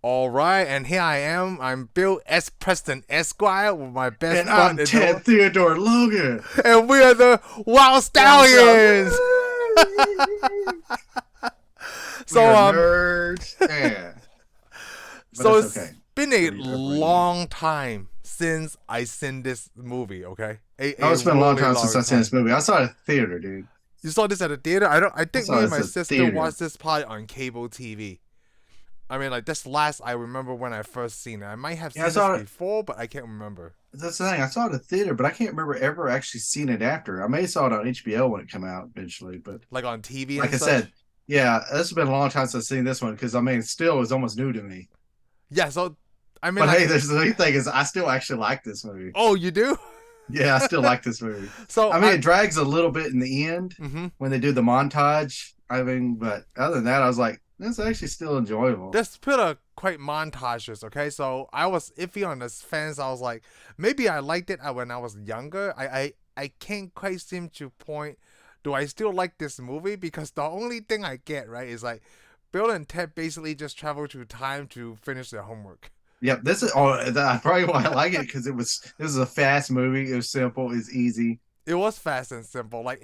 All right, and here I am. I'm Bill S. Preston Esquire with my best And butt I'm in the Ted world. Theodore Logan. And we are the Wild Wow, so Stallions. we so are um, nerds. Yeah, but so it's it's okay. been a We bring. long time since I seen this movie. Okay, Oh, a it's been a long really time since long I've seen time. this movie. I saw it at the theater, dude. You saw this at the theater? I don't. I I think saw me and this my at the sister theater. watched this probably on cable TV. I mean, like this last I remember when I first seen it. I might have Yeah, I seen this saw it. before, but I can't remember. That's the thing. I saw it at the theater, but I can't remember ever actually seeing it after. I may have saw it on HBO when it came out eventually, but Like on TV like and I such. said, yeah, this has been a long time since I've seen this one because I mean, still is almost new to me. Yeah. So I mean, But hey, like, there's the neat thing is I still actually like this movie. oh, you do? Yeah, I still like this movie. So I mean, I. it drags a little bit in the end Mm-hmm. when they do the montage. I mean, but other than that, I was like, that's actually still enjoyable. This put a quite montages, okay? So I was iffy on this fence. I was like, maybe I liked it when I was younger. I can't quite seem to point. Do I still like this movie? Because the only thing I get right is like, Bill and Ted basically just travel through time to finish their homework. Yep, this is probably why I like it because it was a fast movie. It was simple, it's easy. It was fast and simple. It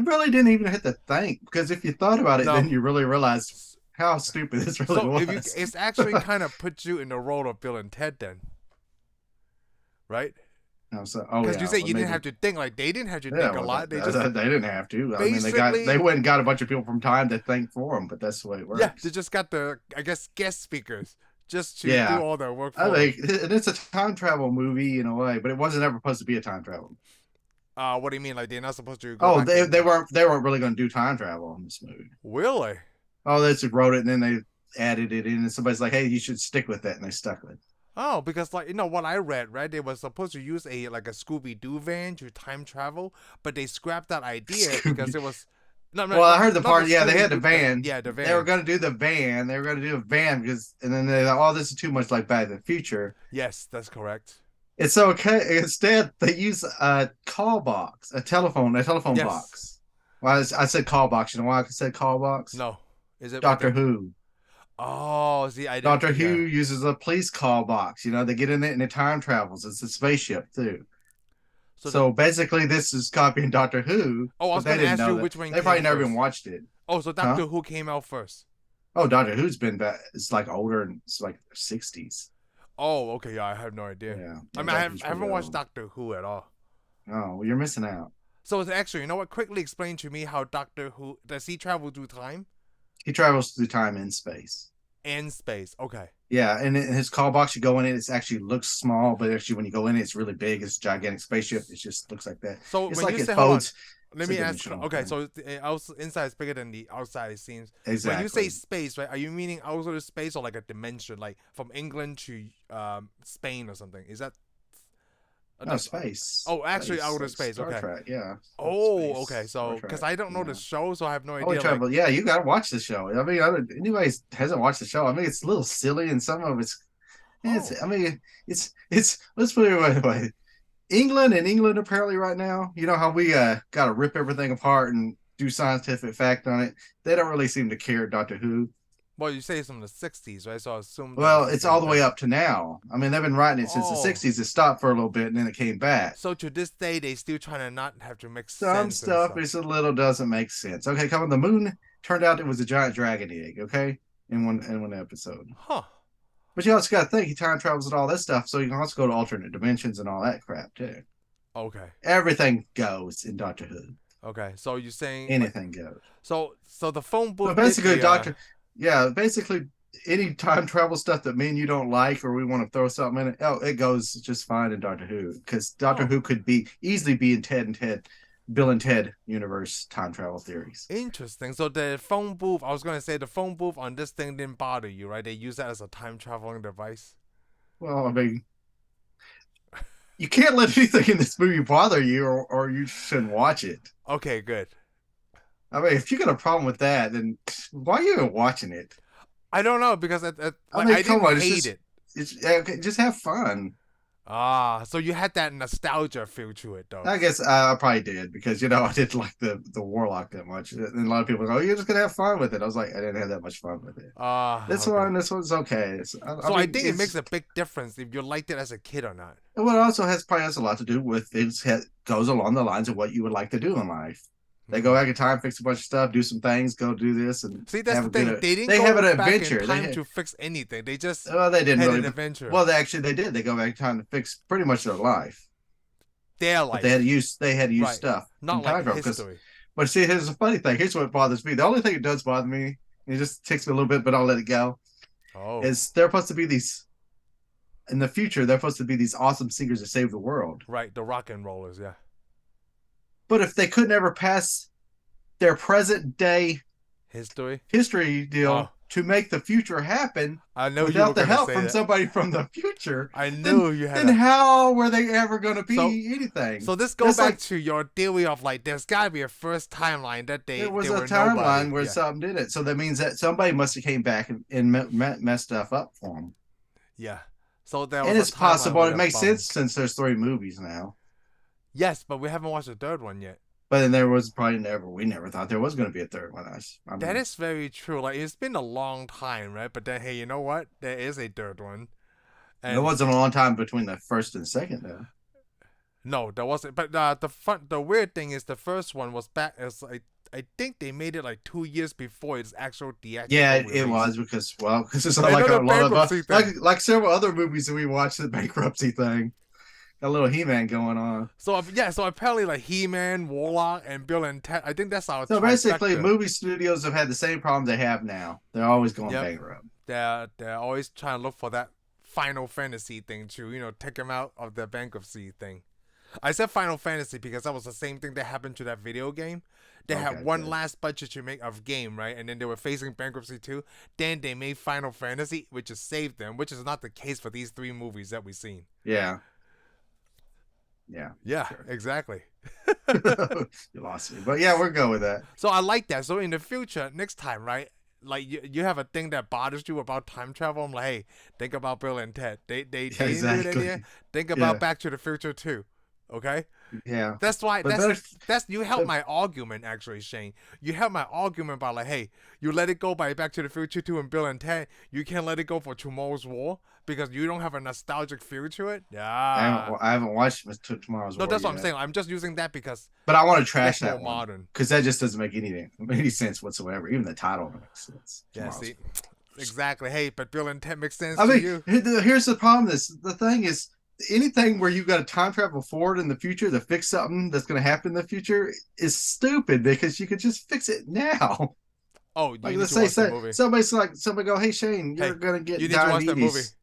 really didn't even hit the think because if you thought about it, No. then you really realized how stupid this really So if you, was. it's actually kind of puts you in the role of Bill and Ted then, right? Oh Because you yeah, say well, you didn't maybe have to think. Like they didn't have to yeah. think a Well, lot. They just they didn't have to. I mean, they basically, went and got a bunch of people from time to think for them, but that's the way it yeah, they works. just got the, I guess, guest speakers just to do Yeah, all the work I for them. think and it's a time travel movie in a way, but it wasn't ever supposed to be a time travel. What do you mean? Like they're not supposed to go Oh, back in? they weren't really going to do time travel in this movie. Really? Oh, they just wrote it and then they added it in, and somebody's like, "Hey, you should stick with that," and they stuck with it. Oh, because like what I read, right? They were supposed to use a like a Scooby Doo van to time travel, but they scrapped that idea because Scooby. it was no, no, Well, I not heard the not the part. Yeah, they Scooby had the Doo. van. Yeah, the They were van. going to do the van. They were going to do a van because, and then they thought, "Oh, this is too much like Back to the Future." Yes, that's correct. It's okay. Instead, they use a call box, a telephone Yes. box. Well, I said call box. You know why I said call box? No. Is it like Doctor a? Who. Oh, see, I didn't. Doctor Who Yeah. uses a police call box. You know, they get in it and it time travels. It's a spaceship too. So the. So basically, this is copying Doctor Who, Oh, I but was they gonna didn't ask know you that. which one They probably came never even first. watched it, Oh, so huh? Doctor Who came out first. Oh, Doctor Who's been back. It's like older and it's like 60s. Oh, okay. Yeah, I have no idea. Yeah, I yeah, mean, Doctor Who's I pretty haven't watched old. Doctor Who at all. Oh, well, you're missing out. So it's actually, you know what? Quickly explain to me how Doctor Who does he travel through time He travels through time and space. and space? Okay. Yeah, and in his call box, you go in it. It actually looks small, but actually, when you go in, it's really big. It's a gigantic spaceship. It just looks like that. So It's when like you it say, hold on, folds. let It's a me ask. dimensional Okay, thing. so the inside is bigger than the outside. It seems. When you say Exactly. space, right? Are you meaning outer space or like a dimension, like from England to Spain or something? Is that? No, space. Oh, actually, Space. outer Like space. Star Okay. Trek. Yeah. Oh, okay. Space. Star So, because Trek. I don't know the Yeah. show, so I have no Oh, we idea. Like, travel. Yeah, you got to watch the show. I mean, anybody hasn't watched the show. I mean, it's a little silly, and some of it's. oh, I mean, it's. Let's put it away. England apparently right now. You know how we got to rip everything apart and do scientific fact on it. They don't really seem to care. Doctor Who. well, you say it's from the '60s, right? So I assume that it's Well, the it's all same the way thing. up to now. I mean, they've been writing it since the Oh, '60s. It stopped for a little bit, and then it came back. so to this day, they still trying to not have to make Some sense and stuff stuff. is a little doesn't make sense. Okay, come on. The moon turned out it was a giant dragon egg. Okay, in one episode. Huh. But you also got to think he time travels and all that stuff, so you can also go to alternate dimensions and all that crap too. Okay. Everything goes in Doctor Who. Okay. So you're saying like Anything goes. so the phone So booth did basically, the basically any time travel stuff that me and you don't like or we want to throw something in it, oh, it goes just fine in Doctor Who because Doctor oh, Who could be easily be in Bill and Ted universe time travel theories. interesting. So the phone booth, I was gonna say the phone booth on this thing didn't bother you, right? They use that as a time traveling device. Well, I mean, you can't let anything in this movie bother you, or you shouldn't watch it. Okay, good. I mean, if you got a problem with that, then why are you even watching it? I don't know because I like mean, I come didn't on, it's hate just it. it's okay, just have fun. Ah, so you had that nostalgia feel to it, though. I guess I probably did because I didn't like the Warlock that much, and a lot of people go, "Oh, you're just gonna have fun with it." I was like, I didn't have that much fun with it. Ah, okay. This one's okay. I So I mean, think it makes a big difference if you liked it as a kid or not. what it also probably has a lot to do with goes along the lines of what you would like to do in life. They go Hmm. back in time, fix a bunch of stuff, do some things, go do this, and See, that's have the a thing. good. They didn't They have go an back in adventure. time to fix anything. They just Well, they didn't had really. an adventure. Well, they did. They go back in time to fix pretty much their life, Their but life. they had to use Right. stuff from Not like time travel because. history. But see, here's the funny thing. Here's what bothers me. The only thing that does bother me, and it just ticks me a little bit, but I'll let it go. Oh. Is they're supposed to be these in the future? They're supposed to be these awesome singers that save the world. Right, the rock and rollers, yeah. But if they could never pass their present day History. history Oh, deal to make the future happen I know you were without the gonna help say from that. somebody from the future, I knew you had then a. how were they ever going to So, be anything? so this go That's back like to your theory of like, there's gotta be a first timeline that there was they a were nobody. timeline where Yeah, something did it. So that means that somebody must have came back and messed stuff up for them. yeah. So there And was a it's timeline possible where it they makes bummed. sense since there's 3 movies now. Yes, but we haven't watched the third one yet. But then there was probably we never thought there was going to be a third one. I That mean, is very true. Like it's been a long time, right? But then, hey, you know what? There is a third one, it and wasn't a long time between the first and second, though. no, there wasn't. But the weird thing is the first one was back as like I think they made it like 2 years before its actual Yeah, theatrical it release. was because it's not Like like a another lot of bankruptcy thing. like several other movies that we watched. The bankruptcy thing, got a little He-Man going on. So yeah, so apparently like He-Man, Warlock, and Bill and Ted. I think that's our So basically, trifecta. movie studios have had the same problems they have now. They're always going Yep, bankrupt. they're always trying to look for that Final Fantasy thing to take them out of the bankruptcy thing. I said Final Fantasy because that was the same thing that happened to that video game. They had Okay, one good. last budget to make of game, right? And then they were facing bankruptcy too. Then they made Final Fantasy, which has saved them, which is not the case for these 3 movies that we've seen. Yeah, yeah, Yeah, sure. exactly. You lost me, but yeah, we're good with that. So I like that. So in the future, next time, right? Like you have a thing that bothers you about time travel. I'm like, hey, think about Bill and Ted. They Yeah, didn't do it in exactly. here. Think about Yeah, Back to the Future too. Okay? yeah. That's why But better, that's you help but my argument actually, Shane. You help my argument by like, hey, you let it go by Back to the Future 2 and Bill and Ted. You can't let it go for Tomorrow's War because you don't have a nostalgic feel to it. Yeah. I haven't watched Tomorrow's No, War that's what I'm yet, saying. I'm just using that because but I want to trash that's more that one modern. because that just doesn't make any sense whatsoever. Even the title doesn't make sense. Yeah, Tomorrow's see? Exactly. Hey, but Bill and Ted makes sense I to mean, you. here's the problem. The thing is, anything where you got to time travel forward in the future to fix something that's going to happen in the future is stupid because you could just fix it now. Oh, you Like, need let's to watch the say movie. somebody go, hey Shane, Hey, you're going to get you need to watch that movie. diabetes.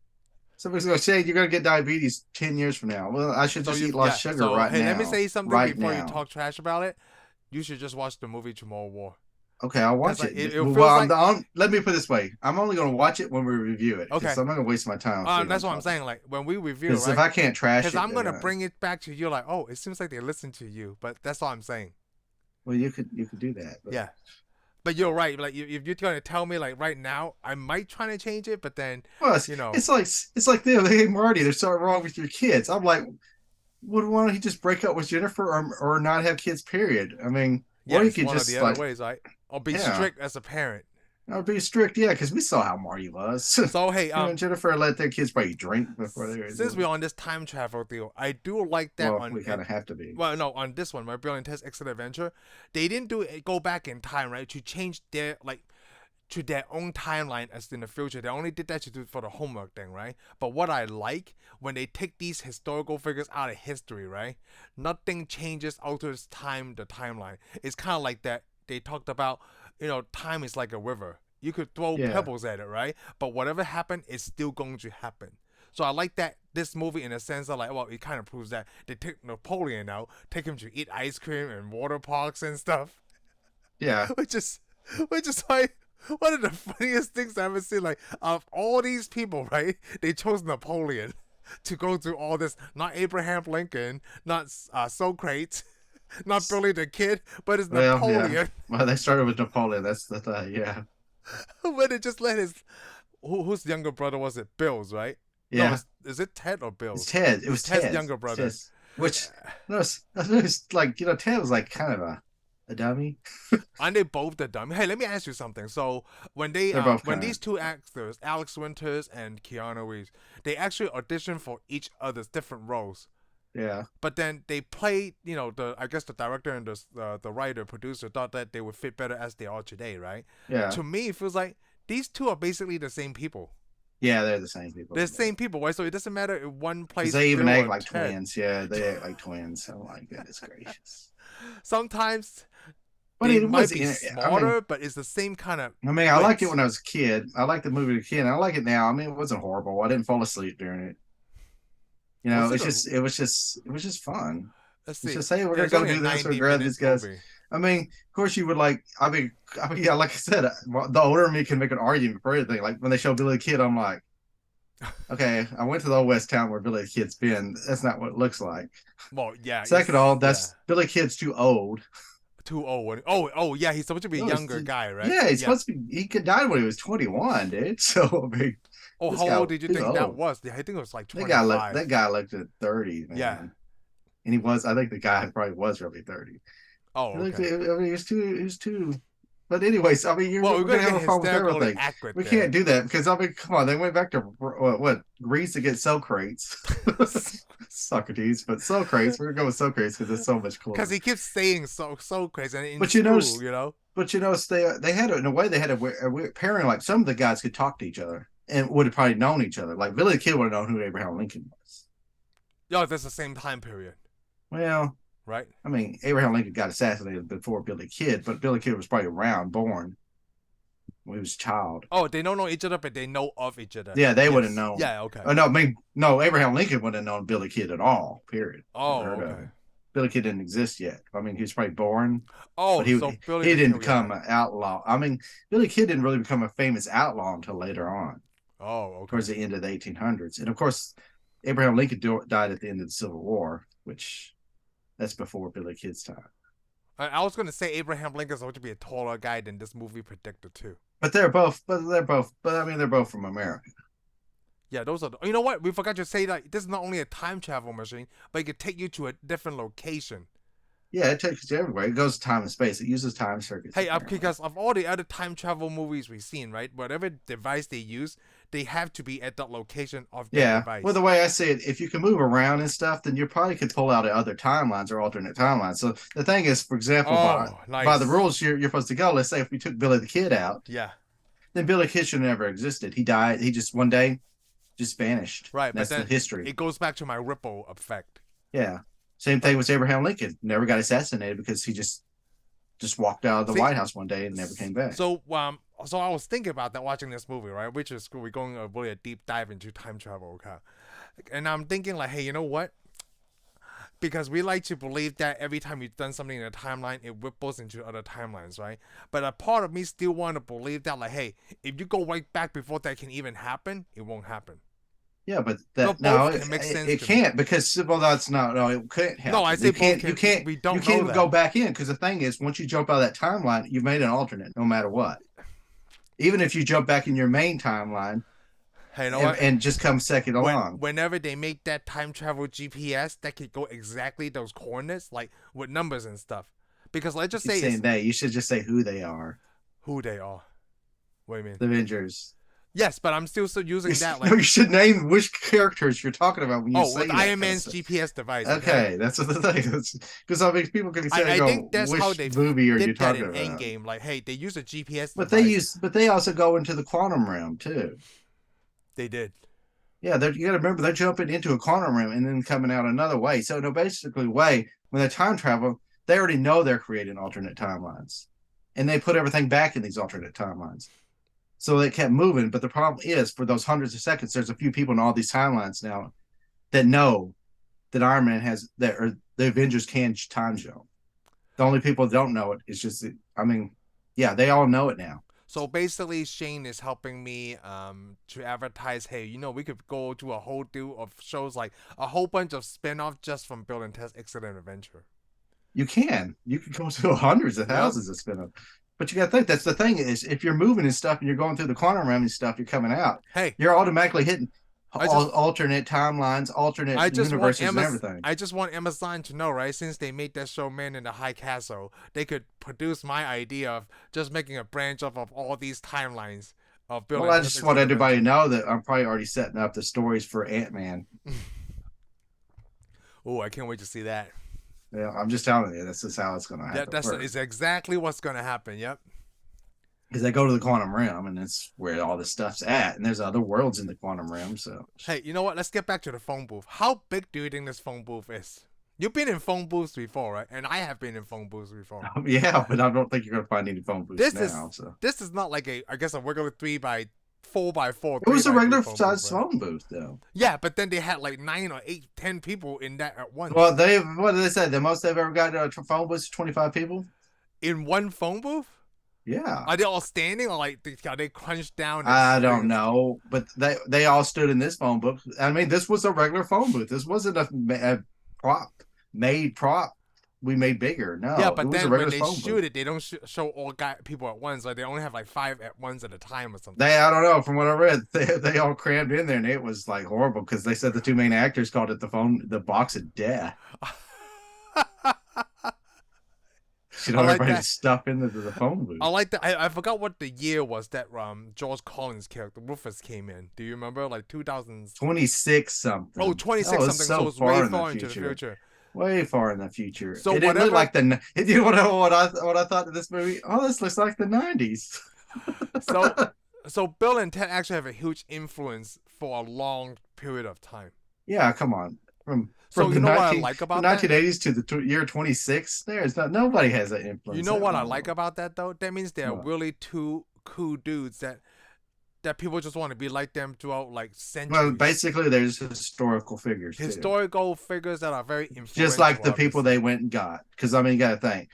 Somebody's going, Shane, you're going to get diabetes 10 years from now. Well, I should So just you eat less yeah. sugar So right hey, now. let me say something Right before you now. talk trash about it. You should just watch the movie Tomorrow War. Okay, I'll watch Like, it. it Well, feels like let me put it this way: I'm only going to watch it when we review it because okay. I'm not going to waste my time. That's what I'm saying. Like when we review, Because if right? I can't trash Because it, I'm gonna bring it back to you. Like, oh, it seems like they listen to you, but that's all I'm saying. well, you could do that. But. Yeah, but you're right. Like if you're gonna tell me like right now, I might try to change it, but then Well, it's like them. Hey, Marty, there's something wrong with your kids. I'm like, why don't he just break up with Jennifer or not have kids? Period. I mean, or he yes, could one of the just other like, ways, right? Or be yeah, strict as a parent. or be strict. Yeah, because we saw how Marty was. So hey, Him and Jennifer let their kids probably drink before they were. since we're on this time travel deal, I do like that Well, on. we kind of have to be. Well, no, on this one, my Brilliant Test Exit Adventure, they didn't do it. Go back in time, right, to change their to their own timeline as in the future. They only did that to do it for the homework thing, right? But what I like when they take these historical figures out of history, right? Nothing changes alters time the timeline. It's kind of like that. They talked about, time is like a river. You could throw Yeah, pebbles at it, right? But whatever happened is still going to happen. So I like that this movie in a sense of like, well, it kind of proves that they take Napoleon out, take him to eat ice cream and water parks and stuff, yeah. which is like one of the funniest things I've ever seen. Like of all these people, right? They chose Napoleon to go through all this. Not Abraham Lincoln, not Socrates, not Billy the Kid, but it's Well, yeah. Napoleon. Well, they started with Napoleon. That's the thing. Yeah. But it just let his whose younger brother was it? Bill's, right? No, Yeah, is it Ted or it's Bill? Ted. It It's was Ted's Ted. younger It's brother. Ted. Which no, it's like Ted was like kind of a dummy. Aren't they both the dumb? Hey, let me ask you something. So They're both when kind these of two actors, Alex Winters and Keanu Reeves, they actually auditioned for each other's different roles, yeah, but then they played, the I guess the director and the writer producer thought that they would fit better as they are today, right? yeah, To me, it feels like these two are basically the same people. yeah. They're the same people They're to the me same people, right? So it doesn't matter if one because plays they even Bill act or like Ted. twins. Yeah, they act like twins. Oh my goodness gracious! Sometimes But they it was. might be I mean, smarter, but it's the same kind of I liked it wit. when I was a kid. I liked the movie as a kid. I like it now. I mean, it wasn't horrible. I didn't fall asleep during it. Was it It was just fun. let's It's see. just, hey, we're Yeah, gonna it's go only a do this. We're 90 grab minute these guys. movie. I mean, of course, you would like. Yeah, like I said, the older me can make an argument for everything. Like when they show Billy the Kid, I'm like, okay, I went to the old West town where Billy the Kid's been. That's not what it looks like. Well, yeah, Second of all, yeah, that's Billy the Kid's too old. too old. Oh, yeah, he's supposed to be a No, younger guy, right? yeah, he's Yeah. supposed to be. He could die when he was 21, dude. So I mean, Oh, this how guy old was did you too think that old. was? Yeah, I think it was like That 25. guy looked at 30, Yeah. man. And he was. I think the guy probably was really 30. Oh, He looked. okay. I mean, he was too. He was too. But anyways, I mean, Well, we're we're gonna gonna have get a problem with hysterically everything. accurate We there. can't do that because I mean, come on, they went back to what Greece to get Socrates, Socrates, but Socrates. We're gonna go with Socrates because it's so much Because cooler. he keeps saying so crazy, and in But you know, school. they had in a way they had a weird pairing. Like some of the guys could talk to each other and would have probably known each other. Like Billy the Kid would have known who Abraham Lincoln was. Yo, that's the same time period, Well, right? I mean, Abraham Lincoln got assassinated before Billy the Kid, but Billy the Kid was probably around, born when he was a child. Oh, they don't know each other, but they know of each other. Yeah, they would have Yes. known. Yeah. Okay. Oh no, I mean, no, Abraham Lincoln wouldn't have known Billy Kid at all. Period. Never Oh, heard of okay. him. Billy Kid didn't exist yet. I mean, he was probably born, Oh, but so Billy he the didn't Kid, become yeah. an outlaw. I mean, Billy Kid didn't really become a famous outlaw until later on, Oh, okay. towards the end of the 1800s. And of course, Abraham Lincoln died at the end of the Civil War, which that's before Billy Kid's time. I was gonna say Abraham Lincoln's supposed to be a taller guy than this movie predicted too. But they're both. But I mean, they're both from America. Yeah, those are. You know what? We forgot to say that this is not only a time travel machine, but it can take you to a different location. Yeah, it takes you everywhere. It goes time and space. It uses time circuits. Hey, Apparently. because of all the other time travel movies we've seen, right? Whatever device they use, they have to be at the location of that Yeah. device. Well, the way I see it, if you can move around and stuff, then you probably could pull out other timelines or alternate timelines. So the thing is, for example, nice. by the rules you're supposed to go, let's say if we took Billy the Kid out, Yeah. then Billy the Kid should have never existed. He died. He just one day just vanished. Right, That's but then the history. it goes back to my ripple effect. Yeah. Same thing with Abraham Lincoln. Never got assassinated because he just walked out of the White House one day and never came back. So I was thinking about that watching this movie, right? Which is we're going really a deep dive into time travel, okay? And I'm thinking like, hey, you know what? Because we like to believe that every time you've done something in a timeline, it ripples into other timelines, right? But a part of me still want to believe that, like, hey, if you go right back before that can even happen, it won't happen. Yeah, but it can't because that's not no, it can't happen. No, I say you can't. We don't you can't even that. go back in because the thing is, once you jump out of that timeline, you've made an alternate, no matter what. Even if you jump back in your main timeline, hey, you know what? And just come second along. Whenever they make that time travel GPS, that could go exactly those coordinates, like with numbers and stuff. Because let's just say you should just say who they are. Who they are? What do you mean? The Avengers. Yes, but I'm still using that. Like, no, you should name which characters you're talking about when you say with that Iron Man's GPS device. Okay, that's what the thing is. Because I mean, people can say, I think that's which how they movie are did you that talking in about? Endgame. Like, hey, they use a GPS But device. but they also go into the quantum realm too. They did. Yeah, you got to remember they're jumping into a quantum realm and then coming out another way. So no, basically, when they time travel, they already know they're creating alternate timelines, and they put everything back in these alternate timelines. So they kept moving, but the problem is, for those hundreds of seconds, there's a few people in all these timelines now that know that Iron Man has that, or the Avengers can time jump. The only people that don't know it is just, I mean, yeah, they all know it now. So basically, Shane is helping me to advertise, hey, we could go to a whole deal of shows, like a whole bunch of spin-offs just from Bill and Ted's Excellent Adventure. You can go to hundreds of thousands of spin-offs. But you got to think, that's the thing is, if you're moving and stuff and you're going through the quantum realm and stuff, you're coming out. Hey, you're automatically hitting I just alternate timelines, alternate I just want universes, and everything. I just want Amazon to know, right? Since they made that show Man in the High Castle, they could produce my idea of just making a branch off of all these timelines of Well, building I this just want extended everybody to adventure. know that I'm probably already setting up the stories for Ant-Man. Oh, I can't wait to see that. Yeah, I'm just telling you, this is how it's going to That happen. that's is exactly what's gonna happen. Yep. Because they go to the quantum realm, and it's where all this stuff's at. And there's other worlds in the quantum realm. So, Hey, you know what? Let's get back to the phone booth. How big do you think this phone booth is? You've been in phone booths before, right? And I have been in phone booths before. yeah, but I don't think you're going to find any phone booths This now. is So this is not like I guess a regular 3x4x4, it was a 3x3 regular phone size booth, right? phone booth, though. Yeah, but then they had like 9 or 8, 10 people in that at once. Well, what did they say? The most they've ever got a phone booth is 25 people. In one phone booth? Yeah. Are they all standing or like are they crunched down? I don't know, but they all stood in this phone booth. I mean, this was a regular phone booth. This wasn't a prop we made bigger. Yeah, No, it but was a then when regular they phone shoot booth. it, they don't show all people at once. Like they only have like 5 at once at a time or something. I don't know. From what I read, they all crammed in there, and it was like horrible because they said the two main actors called it the box of death. You know, I like everybody that. to stuff into the phone booth. I like that. I forgot what the year was that George Carlin's character Rufus came in. Do you remember? Like 2000s. 26 something. Oh, 26 it's something. So it's way far into the future. Way far in the future. So it didn't whatever. look like the. You know what I thought of this movie? Oh, this looks like the 90s. So Bill and Ted actually have a huge influence for a long period of time. Yeah, come on. From So the you know what I like about that? 1980s to the year 26, there's nobody has that influence. You know what I like about that though? That means they're What? really two cool dudes that people just want to be like them throughout like centuries. Well, basically, there's historical figures. Historical figures that are very influential. Just like the people they went and got. Because, I mean, you got to think.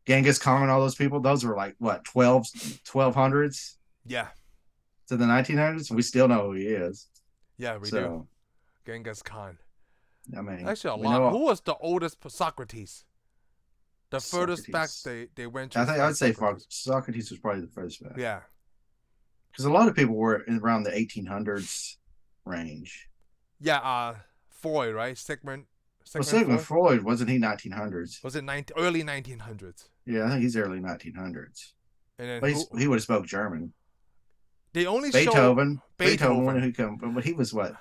Genghis Khan and all those people, those were like, what, 1200s? Yeah. To the 1900s? We still know who he is. Yeah, we do. Genghis Khan. I mean, actually, a lot. Who was the oldest? Socrates. The furthest back they went to. I think I'd say Socrates was probably the furthest back. Yeah. Because a lot of people were around the 1800s range. Yeah, Freud, right? Sigmund Freud, wasn't he 1900s? Was it early 1900s? Yeah, I think he's early 1900s. And then he would have spoke German. They only Beethoven. Beethoven. Who come? But he was what?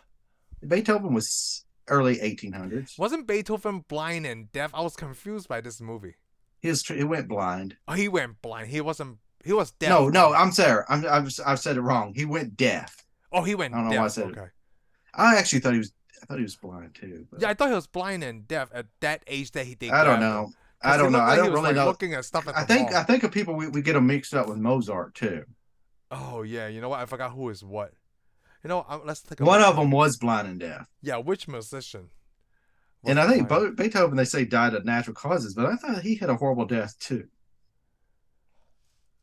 Beethoven was early 1800s. Wasn't Beethoven blind and deaf? I was confused by this movie. He went blind. Oh, he went blind. He wasn't. He was deaf. No. I'm sorry. I've said it wrong. He went deaf. Oh, he went deaf. I don't know why I said it. I actually thought he was. I thought he was blind too. But... Yeah, I thought he was blind and deaf at that age that he did. I don't know. I don't know. I don't really know. Looking at stuff at I think of people we get them mixed up with Mozart too. Oh yeah, you know what? I forgot who is what. You know, let's take one of them was blind and deaf. Yeah, which musician? And I think Beethoven, they say, died of natural causes, but I thought he had a horrible death too.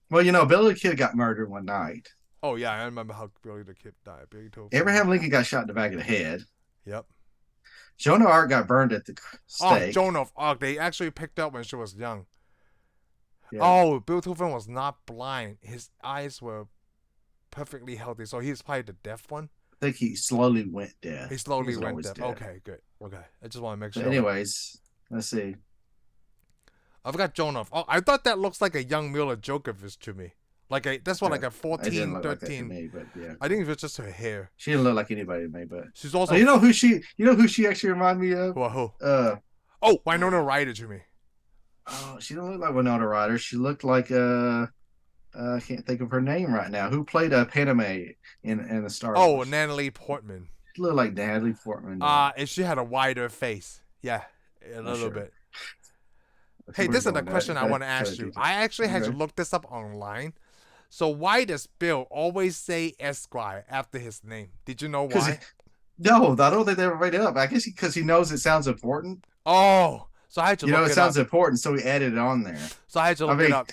Well, you know, Billy the Kid got murdered one night. Oh yeah, I remember how Billy the Kid died. Beethoven. Abraham Lincoln got shot in the back of the head. Yep. Joan of Arc got burned at the stake. Oh, Joan of Arc. They actually picked up when she was young. Yeah. Oh, Beethoven was not blind. His eyes were perfectly healthy, so he's probably the deaf one. I think he slowly went deaf. He slowly went deaf. Okay, good. Okay, I just want to make sure. But anyways, let's see. I forgot Joan of Arc. I thought that looks like a young Mila Djokovic to me. That's what, like a 14, 13. Like to me, but yeah. I think it was just her hair. She didn't look like anybody to me, but she's also. You know who she actually reminded me of? Well, who? Winona Ryder to me. Oh, she didn't look like Winona Ryder. She looked like I can't think of her name right now. Who played Padme in the Star Wars? Oh, Natalie Portman. She looked like Natalie Portman. And she had a wider face. Yeah, a little bit. Hey, this is the question I want to ask you. I actually had to look this up online. So why does Bill always say Esquire after his name? Did you know why? No, I don't think they ever made it up. I guess because he knows it sounds important. Oh, so I had to look it up. It sounds important, so he added it on there. So I had to look it up.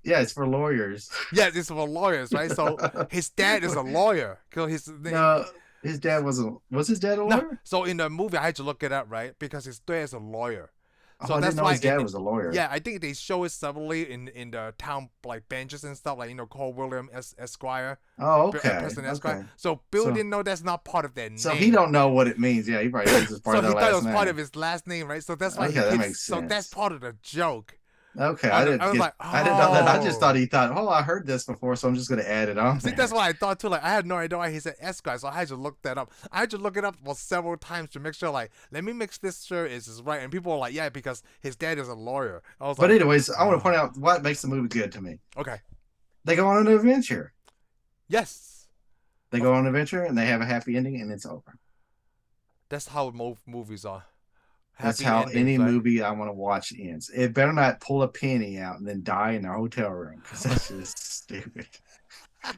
Yeah, it's for lawyers. Yeah, it's for lawyers, right? So his dad is a lawyer. No, his dad wasn't. Was his dad a lawyer? No. So in the movie, I had to look it up, right? Because his dad is a lawyer. Oh, So I didn't that's know why his dad was a lawyer. yeah, I think they show it separately in the town like benches and stuff, like Cole William Esquire, Oh, okay, President Esquire. okay. So Bill So didn't know that's not part of their so he name. don't know what it means. Yeah, he probably thinks it's part So of their he thought it last was part of name. his last name, right? So that's why he Okay, that hits. makes So that's sense. part of the joke. Okay, I was like, I didn't know that. I just thought oh. he thought, oh, I heard this before, so I'm just gonna add it on See, that's there. what I thought too. Like, I had no idea why he said Esquire, so I had to look that up. I had to look it up for several times to make sure, like, let me make this sure is right. And people were like, yeah, because his dad is a lawyer. I was But like, anyways, I want to point oh. out what makes the movie good to me. Okay. They go on an adventure. Yes. They go on an adventure and they have a happy ending and it's over. That's how movies are. That's Happy how endings, any right? movie I want to watch ends. It better not pull a penny out and then die in a hotel room because that's just stupid.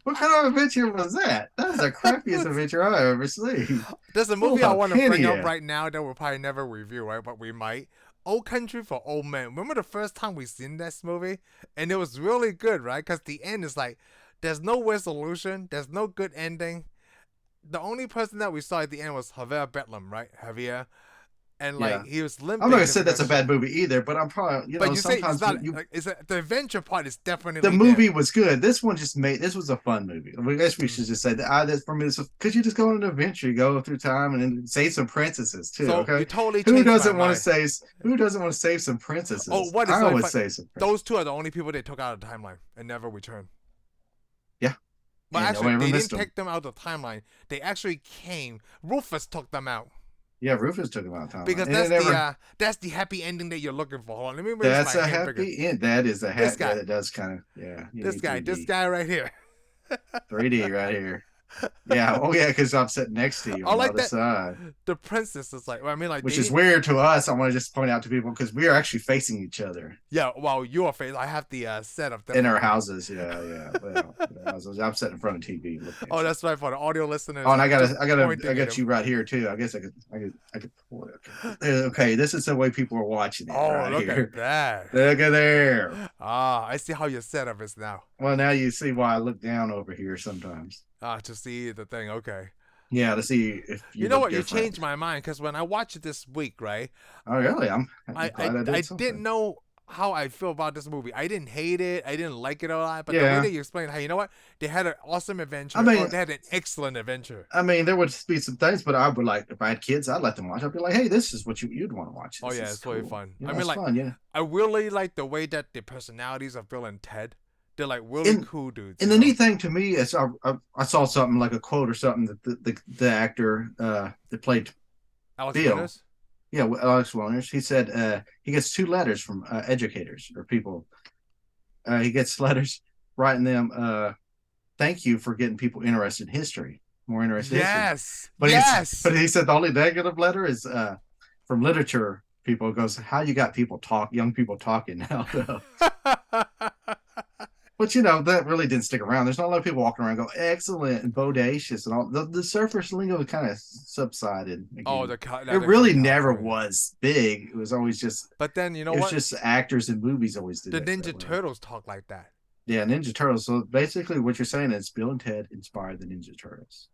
What kind of adventure was that? That was the crappiest adventure I've ever seen. There's a Pull movie I a want to bring penny up out. right now that we'll probably never review, right? But we might. Old Country for Old Men. Remember the first time we seen this movie? And it was really good, right? Because the end is like, there's no resolution. There's no good ending. The only person that we saw at the end was Javier Bedlam, right? Javier. And like, Yeah. he was I'm not limping gonna because say he got that's a bad shot. movie either, but I'm probably But you say it's sometimes not, you like, the adventure part is the definitely there. movie was good. This one just made this was a fun movie. I guess we Mm. should just say that this for me because you just go on an adventure, you go through time and then save some princesses too. So you Okay, totally changed my mind. who doesn't want to save some Oh, princesses? what is I so would fun? save some princesses. Those two are the only people they took out of the timeline and never returned. Yeah, But and actually, nobody ever they missed didn't them. take them out of the timeline. They actually came. Rufus took them out Yeah, Rufus took them out of time, because and it never. that's the happy ending that you're looking for. Hold on, let me raise That's my a hand bigger. happy end. That is a This hat. guy, That does kind of yeah. You this need guy, this 3D, guy right here. 3D right here. Yeah. Oh yeah, because I'm sitting next to you I on the like other that. side. The princess is like, well, I mean, like Which they is didn't. weird to us. I want to just point out to people because we are actually facing each other Yeah, well, your face. I have the setup in our differently. houses. Yeah, yeah. Well, I'm sitting in front of TV looking Oh, at you. that's right for the audio listeners. Oh, and I'm just I pointing at got him. you right here too. I guess I could pull it. Okay, this is the way people are watching it Oh, right look at here. that. Look at there. Ah, I see how your setup is now. Well, now you see why I look down over here sometimes. Ah, to see the thing. Okay. Yeah, to see if you You know look what? You different. changed my mind because when I watched it this week, right? Oh, really? I'm I, I glad I I did didn't something. know how I feel about this movie. I didn't hate it. I didn't like it a lot. But the way Yeah, that you explained, how you know what? They had an awesome I adventure. Oh, mean, they had an excellent adventure. there would be some things, but I would like if I had kids, I'd let them watch. I'd be like, hey, this is what you'd want to watch. Oh This yeah, is it's really cool. fun. You I know, mean, it's like, fun. Yeah. I really like the way that the personalities of Bill and Ted. They're like really And cool dudes. and the neat thing to me is I saw something like a quote or something that the actor that played Alex Bill, Winners. yeah, Alex Wellners, he said he gets 2 letters from educators or people. He gets letters writing them, thank you for getting people interested in history, more interested in history. Yes, But yes. he said the only negative letter is from literature people. It goes, how you got young people talking now though. But that really didn't stick around. There's not a lot of people walking around go excellent and bodacious and all. The surface lingo kind of subsided Oh, again. the It really from never California. was big. It was always just But then you know it was what? just actors in movies always did The that Ninja stuff. Turtles talk like that. Yeah, Ninja Turtles. So basically, what you're saying is Bill and Ted inspired the Ninja Turtles.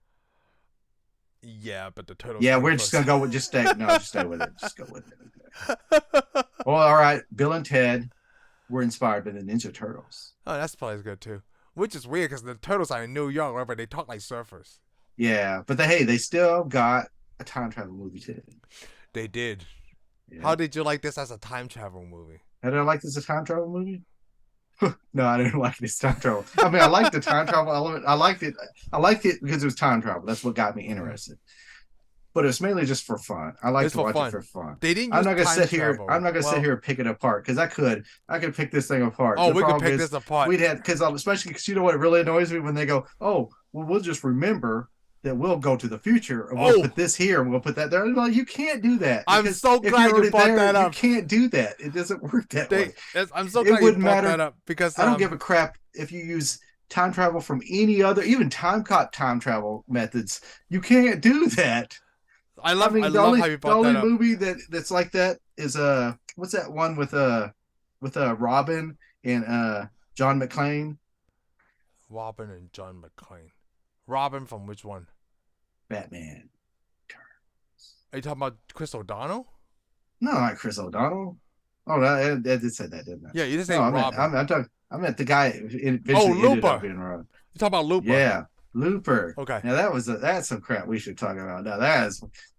Yeah, but the turtles Yeah, came we're just first. gonna go with just stay with it. Just go with it. Okay. Well, all right. Bill and Ted were inspired by the Ninja Turtles. Oh, that's probably good too. Which is weird because the turtles are in New York, right? But they talk like surfers. Yeah, but they still got a time travel movie too. They did. Yeah. How did you like this as a time travel movie? How did I like this as a time travel movie? No, I didn't like this time travel. I mean, I liked the time travel element. I liked it. I liked it because it was time travel. That's what got me interested. But it's mainly just for fun. I like It's to for watch fun. it for fun. They didn't I'm use not gonna time sit here. travel. I'm not gonna sit here and pick it apart because I could pick this thing apart. Oh, The we could problem pick is this apart. We'd have because especially because you know what really annoys me when they go, oh, well, we'll just remember that we'll go to the future and we'll put this here and we'll put that there. Like, you can't do that. I'm so glad you brought that up. You can't do that. It doesn't work that way. I'm so glad you brought that up because I don't give a crap if you use time travel from any other, even time travel methods. You can't do that. I love how you the brought that only up. movie that's like that is what's that one with Robin and John McClane? Robin and John McClane. Robin from which one? Batman. Are you talking about Chris O'Donnell? No, not Chris O'Donnell. Oh, no, I did say that, didn't I? Yeah, you just say No, Robin. I meant the guy Oh, eventually ended up Looper. being Robin. You talk about Looper. Yeah, Looper. Okay. Now that's some crap we should talk about. Now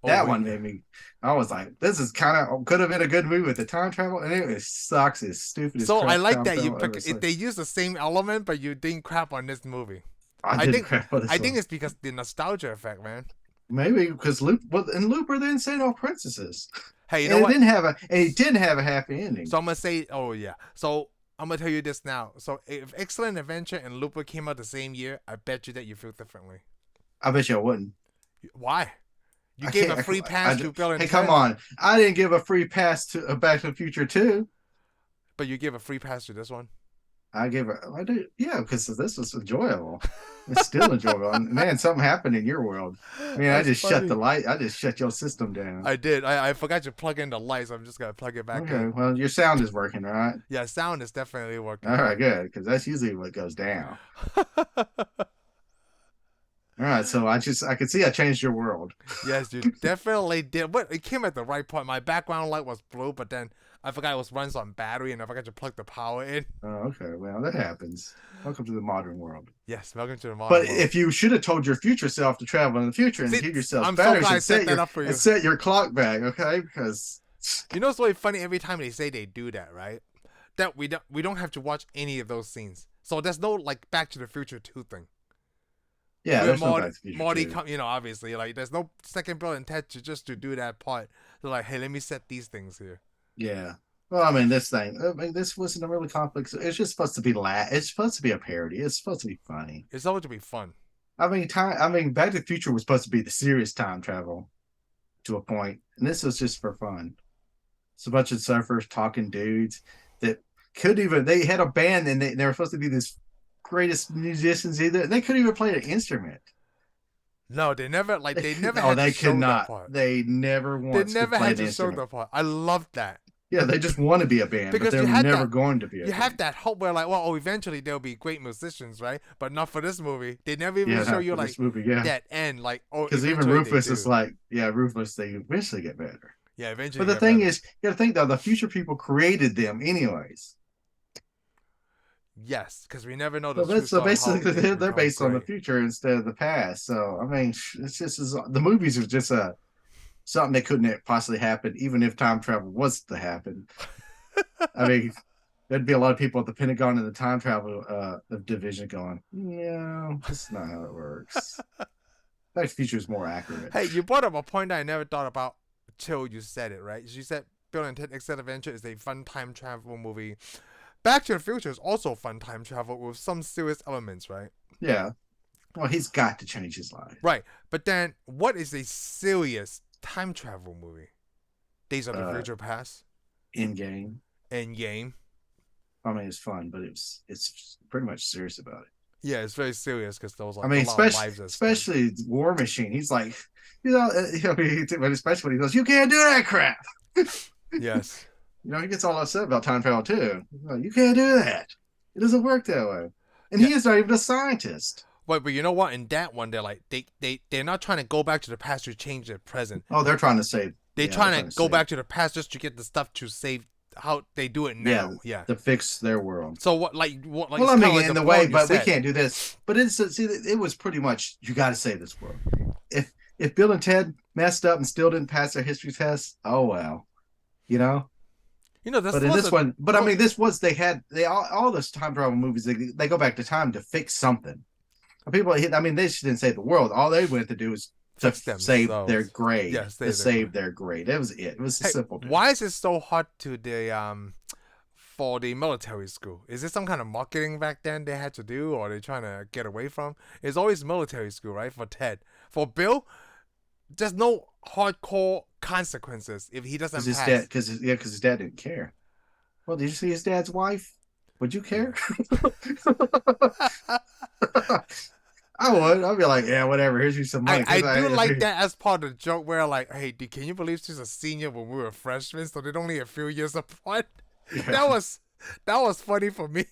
Oh, that one we. made me. I was like, this is kind of could have been a good movie with the time travel, and it sucks. It's stupid as So I crap like time that you travel ever if since. they use the same element, but you didn't crap on this movie. I I didn't think crap on this I think one. it's because the nostalgia effect, man. Maybe because in Looper they didn't say no princesses, Hey, you know and what? it didn't have a happy ending. So I'm gonna say, oh yeah. So I'm gonna tell you this now. So if Excellent Adventure and Looper came out the same year, I bet you that you feel differently. I bet you I wouldn't. Why? You I gave can't. a free pass to Bill and Hey, Ted, come on! I didn't give a free pass to Back to the Future 2. but you gave a free pass to this one. I gave a. I did. Yeah, because this was enjoyable. It's still enjoyable. And man, something happened in your world. Man, I That's just shut funny. the light. I just shut your system down. I did. I forgot to plug in the lights. I'm just gonna plug it back Okay. in. Well, your sound is working, right? Yeah, sound is definitely All working. right, good. Because that's usually what goes down. All right. So I could see I changed your world. Yes, you definitely did. But it came at the right point. My background light was blue, but then I forgot it was runs on battery, and I forgot to plug the power in. Oh, okay. Well, that happens. Welcome to the modern world. Yes, welcome to the modern But world. if you should have told your future self to travel in the future and See, give yourself I'm so batteries glad I and set that up for you. set your clock back, okay? Because You know, it's really funny every time they say they do that, right? That we don't have to watch any of those scenes. So there's no like Back to the Future 2 thing. yeah, Where there's no Back to the Future Marty 2. come, obviously, like there's no second Bill and Ted to do that part. They're like, hey, let me set these things here. Yeah. Well, I mean, this wasn't a really complex. It's just supposed to be It's supposed to be a parody. It's supposed to be funny. It's supposed to be fun. I mean, Back to the Future was supposed to be the serious time travel to a point, and this was just for fun. It's a bunch of surfers talking dudes that could even. They had a band, and they were supposed to be this greatest musicians either. They couldn't even play an instrument. No, they never No, had they to show could that not. part. They never They once never could play had an to show instrument. that part. I love that. Yeah, they just want to be a band, Because but you they're had never that- going to be a You band. have that hope where like, well, eventually they'll be great musicians, right? But not for this movie. They never even show you for like this movie, yeah. that end, like Because even eventually Rufus they is do. like, yeah, Rufus, they eventually get better. Yeah, eventually. But the get thing better. is, you got to think though, the future people created them anyways. Yes, because we never know the So, truth. so on how basically, they they're become based on the great. future instead of the past. So I mean, it's just the movies are just something that couldn't possibly happen, even if time travel was to happen. I mean, there'd be a lot of people at the Pentagon and the time travel division going, "Yeah, this is not how it works." Back to the Future is more accurate. Hey, you brought up a point that I never thought about till you said it, right? You said Bill and Ted Excellent Adventure is a fun time travel movie. Back to the Future is also fun time travel with some serious elements, right? Yeah. Well, he's got to change his life. Right. But then, what is a serious time travel movie? Days of the Future Past? In game. Endgame? I mean, it's fun, but it's pretty much serious about it. Yeah, it's very serious because there was like I mean, a lot of lives at stake. especially War Machine. He's like, but especially when he goes, "You can't do that crap." Yes. He gets all upset about time travel too. Like, you can't do that. It doesn't work that way. And Yeah. he is not even a scientist. But you know what? In that one, they're like they're not trying to go back to the past to change their present. Oh, they're trying to save. They're trying to go back to the past just to get the stuff to save how they do it now. Yeah. To fix their world. So what? Like Well, it's I kinda mean, like in the the way, point you but we said. can't do this. But it was pretty much you got to save this world. If Bill and Ted messed up and still didn't pass their history test, oh well, You know, this But in this one, I mean, this was all those time travel movies. They go back to time to fix something. People, I mean, they didn't save the world. All they went to do was to save their grade. Yes, to save their grade. That was it. It was simple. Why is it so hard to for the military school? Is it some kind of marketing back then they had to do, or they're trying to get away from? It's always military school, right? For Ted, for Bill, there's no hardcore consequences if he doesn't pass. Because his dad didn't care. Well, did you see his dad's wife? Would you care? I would. I'd be like, yeah, whatever. Here's you some money. I do like that as part of the joke where like, hey, can you believe she's a senior when we were freshmen? So they're only a few years apart. Yeah. That was funny for me.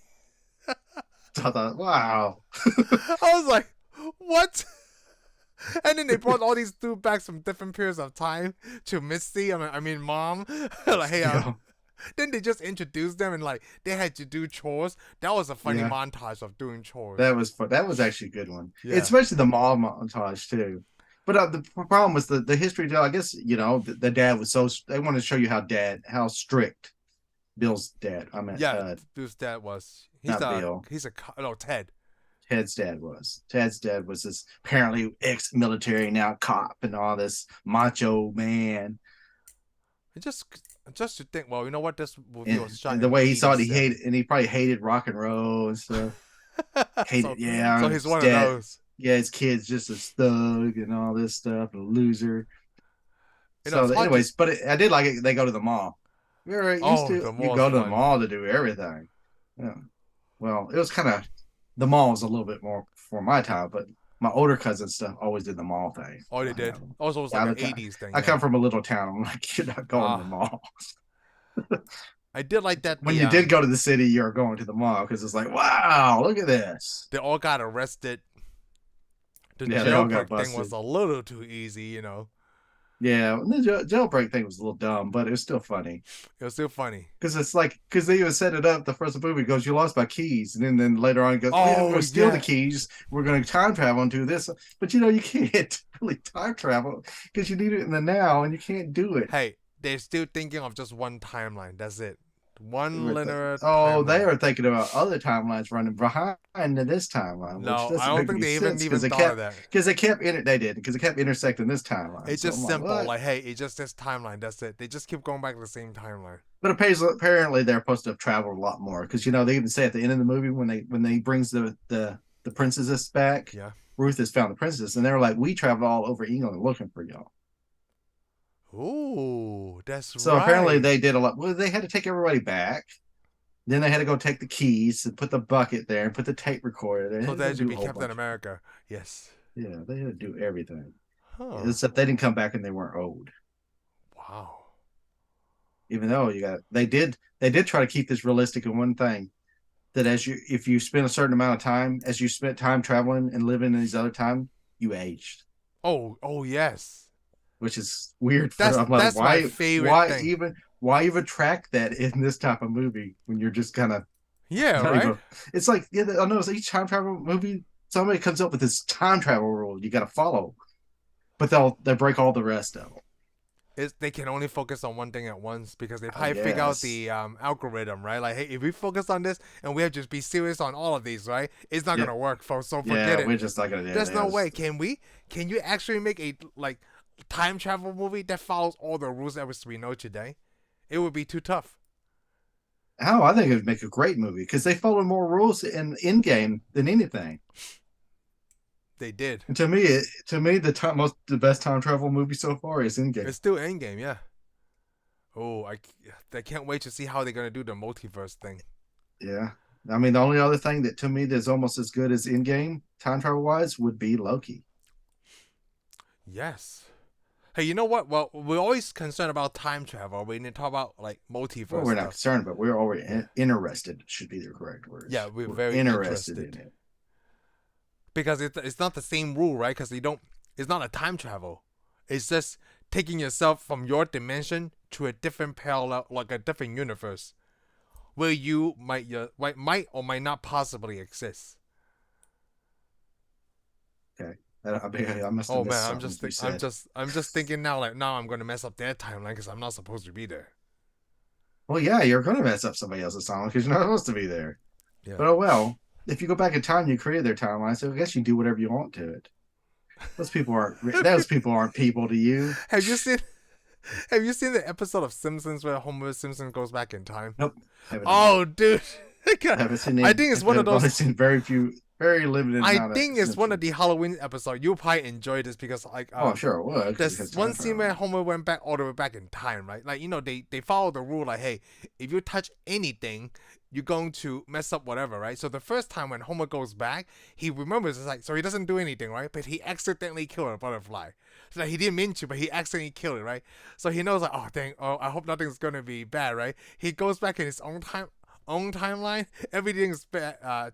I thought, wow. I was like, what? And then they brought all these two back from different periods of time to Misty. I mean, Mom. Like, hey, Then they just introduced them and like they had to do chores. That was a funny Yeah, montage of doing chores. that was fun. That was actually a good one, Yeah. especially the mall montage too. But the problem was the history. I guess the dad was so they wanted to show you how strict Bill's dad. I mean, Yeah, whose dad was. not Bill. No, Ted. Ted's dad was. Ted's dad was this apparently ex-military, now cop, and all this macho man. It just to think, well, you know what? This movie was shot And in the way he saw it, '87. he probably hated rock and roll and stuff. so, Hated, yeah. so he's His one of dad, those. yeah, his kid's just a thug and all this stuff, a loser. It's So, hard to. anyways, but I did like it. They go to the mall. You're used Oh, to the you mall's go to the fun. mall to do everything. Yeah. Well, it was kind of the mall was a little bit more for my time, but my older cousins stuff always did the mall thing. Oh, they You did. know, Also, it was yeah, like an '80s thing. I Yeah. come from a little town. I'm like, you're not going to the Ah, mall. I did like that. When you did go to the city, you're going to the mall because it's like, wow, look at this. They all got arrested. The Yeah, they all got jailbreak thing was busted. a little too easy. Yeah, the jailbreak thing was a little dumb, but it was still funny It was still funny. because it's like because they even set it up. The first movie goes, "You lost my keys," and then later on it goes, "Yeah, we're Oh going to steal the yeah. keys. We're going to time travel and do this." But you can't really time travel because you need it in the now, and you can't do it. Hey, they're still thinking of just one timeline. That's it. One linear Oh, they timeline. are thinking about other timelines running behind this timeline, which No, I doesn't don't make think any they sense even thought of that. because they kept intersecting this timeline. It's So I'm just like, simple. what? Like, hey, it's just this timeline. That's it. They just keep going back to the same timeline. But apparently they're supposed to have traveled a lot more because they even say at the end of the movie when they brings the princesses back, Yeah. Ruth has found the princess, and they're like, we traveled all over England looking for y'all. Ooh, that's So apparently right. they did a lot. Well, they had to take everybody back. Then they had to go take the keys and put the bucket there and put the tape recorder there. They So had to that should do a be whole Captain bunch. America. Yes. Yeah, they had to do everything. Huh. Except they didn't come back and they weren't old. Wow. Even though they did try to keep this realistic in one thing that if you spend a certain amount of time as you spent time traveling and living in these other time, you aged, Oh yes. which is weird. That's I'm like, that's my favorite thing. why even track that in this type of movie when you're just kind of Yeah, not right? even. It's like I know each time travel movie somebody comes up with this time travel rule you got to follow, but they break all the rest of them. They can only focus on one thing at once because they I probably figure out guess. the algorithm, right? Like, hey, if we focus on this and we have to just be serious on all of these, right? It's not Yeah, gonna work, folks. So yeah, forget it. we're just not gonna do There's no way. this. Can we? Can you actually make a like time travel movie that follows all the rules that we know today? It would be too tough. How I think it would make a great movie because they follow more rules in game than anything. They did. And the best time travel movie so far is in game. It's still Endgame, yeah. Oh, I can't wait to see how they're gonna do the multiverse thing. Yeah, I mean the only other thing that to me that's almost as good as in game time travel wise would be Loki. Yes. Hey, you know what? Well, we're always concerned about time travel. We need to talk about like Well, multiverse we're not stuff. concerned, but we're already interested. Should be the correct words. Yeah, we're We're very interested interested in it. because it's not the same rule, right? Because it's not a time travel. It's just taking yourself from your dimension to a different parallel, like a different universe, where you might or might not possibly exist. Okay, I must have Oh missed man, something you said. I'm just thinking now. Like now, I'm gonna mess up their timeline because I'm not supposed to be there. Well, yeah, you're going to mess up somebody else's timeline because you're not supposed to be there. Yeah. But oh well. If you go back in time, you create their timeline, so I guess you do whatever you want to it. Those people aren't people to you. Have you seen? Have you seen the episode of Simpsons where Homer Simpson goes back in time? Nope. Oh, dude. Haven't seen I any. think it's one of I've only those. seen very limited I amount of think it's one of Simpsons. the Halloween episodes. You'll probably enjoy this because like Oh, I'm sure it would. 'Cause it there's has one time scene travel. where Homer went back all the way back in time, right? Like they follow the rule like, hey, if you touch anything, you're going to mess up whatever, right? So the first time when Homer goes back, he remembers it's like so he doesn't do anything, right? But he accidentally killed a butterfly. So like, he didn't mean to, but he accidentally killed it, right? So he knows like, oh dang, oh I hope nothing's gonna be bad, right? He goes back in his own timeline. Everything's bad.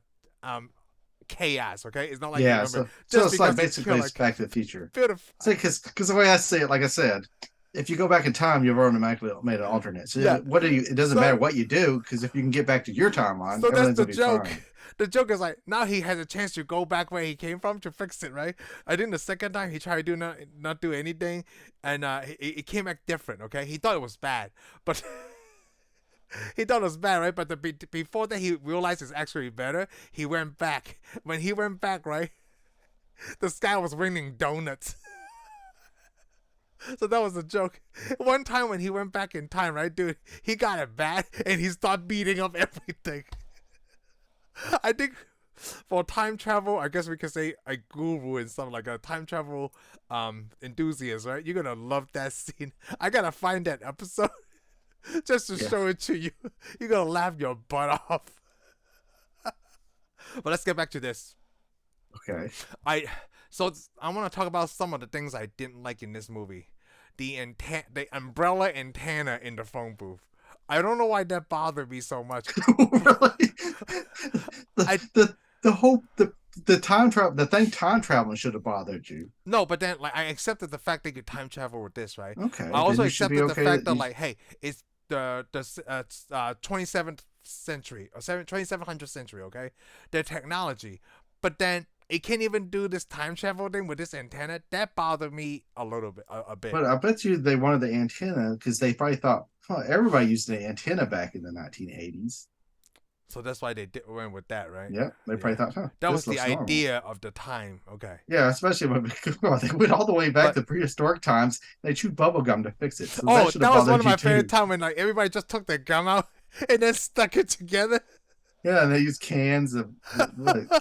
Chaos. Okay, it's not like you Yeah, remember so just it's like because he basically killed it's Back to the Future. beautiful. Because the way I see it, like I said, if you go back in time, you've automatically made an alternate. So Yeah. what do you? It doesn't matter So what you do because if you can get back to your timeline, so that's everything's the gonna be joke. fine. The joke is like now he has a chance to go back where he came from to fix it, right? I think the second time he tried to do not do anything, and it came back different. Okay, he thought it was bad, but he thought it was bad, right? But before that, he realized it's actually better. He went back. When he went back, right, the sky was raining donuts. So that was a joke. One time when he went back in time, right, dude, he got it bad and he started beating up everything. I think for time travel, I guess we could say a guru and something like a time travel enthusiast, right? You're gonna love that scene. I gotta find that episode just to Yeah. show it to you. You're gonna laugh your butt off. But let's get back to this. Okay. I so I want to talk about some of the things I didn't like in this movie. The umbrella antenna in the phone booth. I don't know why that bothered me so much. Really? The, I the the whole the time travel the thing time traveling should have bothered you. No, but then like I accepted the fact they could time travel with this, right? I Okay, then also you should be accepted the okay fact that that you. like, hey, it's the 27th century or 2700th century, okay? Their technology, but then it can't even do this time travel thing with this antenna. That bothered me a little bit, a bit. But I bet you they wanted the antenna because they probably thought, huh, everybody used the antenna back in the 1980s. So that's why went with that, right? Yep, they probably Yeah, thought, huh, that was this the looks normal. idea of the time. Okay, Yeah, especially when they went all the way back but to prehistoric times. They chewed bubble gum to fix it, so that oh, should have that was one bothered of you my favorite too. times when like everybody just took their gum out and then stuck it together. Yeah, and they used cans of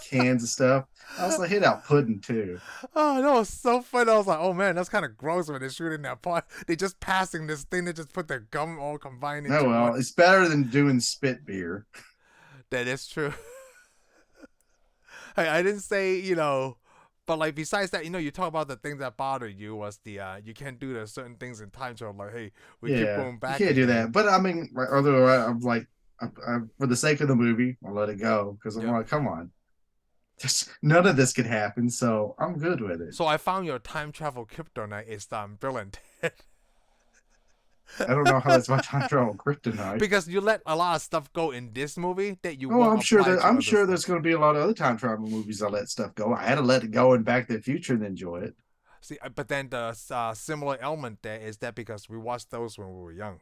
cans of stuff. I also hit out pudding too. Oh, that was so fun. I was like, oh man, that's kind of gross when they're shooting that part. They just passing this thing. They just put their gum all combined Oh into one. well, it's better than doing spit beer. That is true. Hey, I didn't say, but like besides that, you talk about the things that bothered you was the you can't do the certain things in time travel. Like, hey, we keep Yeah, going you back can't do that. again. But I mean, like, otherwise, I'm like, for the sake of the movie, I'll let it go because I'm Yep. like, come on, none of this could happen, so I'm good with it. So I found your time travel kryptonite is Bill and Ted. I don't know how that's my time travel kryptonite. Because you let a lot of stuff go in this movie that you Oh, won't apply to I'm other sure stuff. there's going to be a lot of other time travel movies. I let stuff go. I had to let it go in Back to the Future and enjoy it. See, but then the similar element there is that because we watched those when we were young.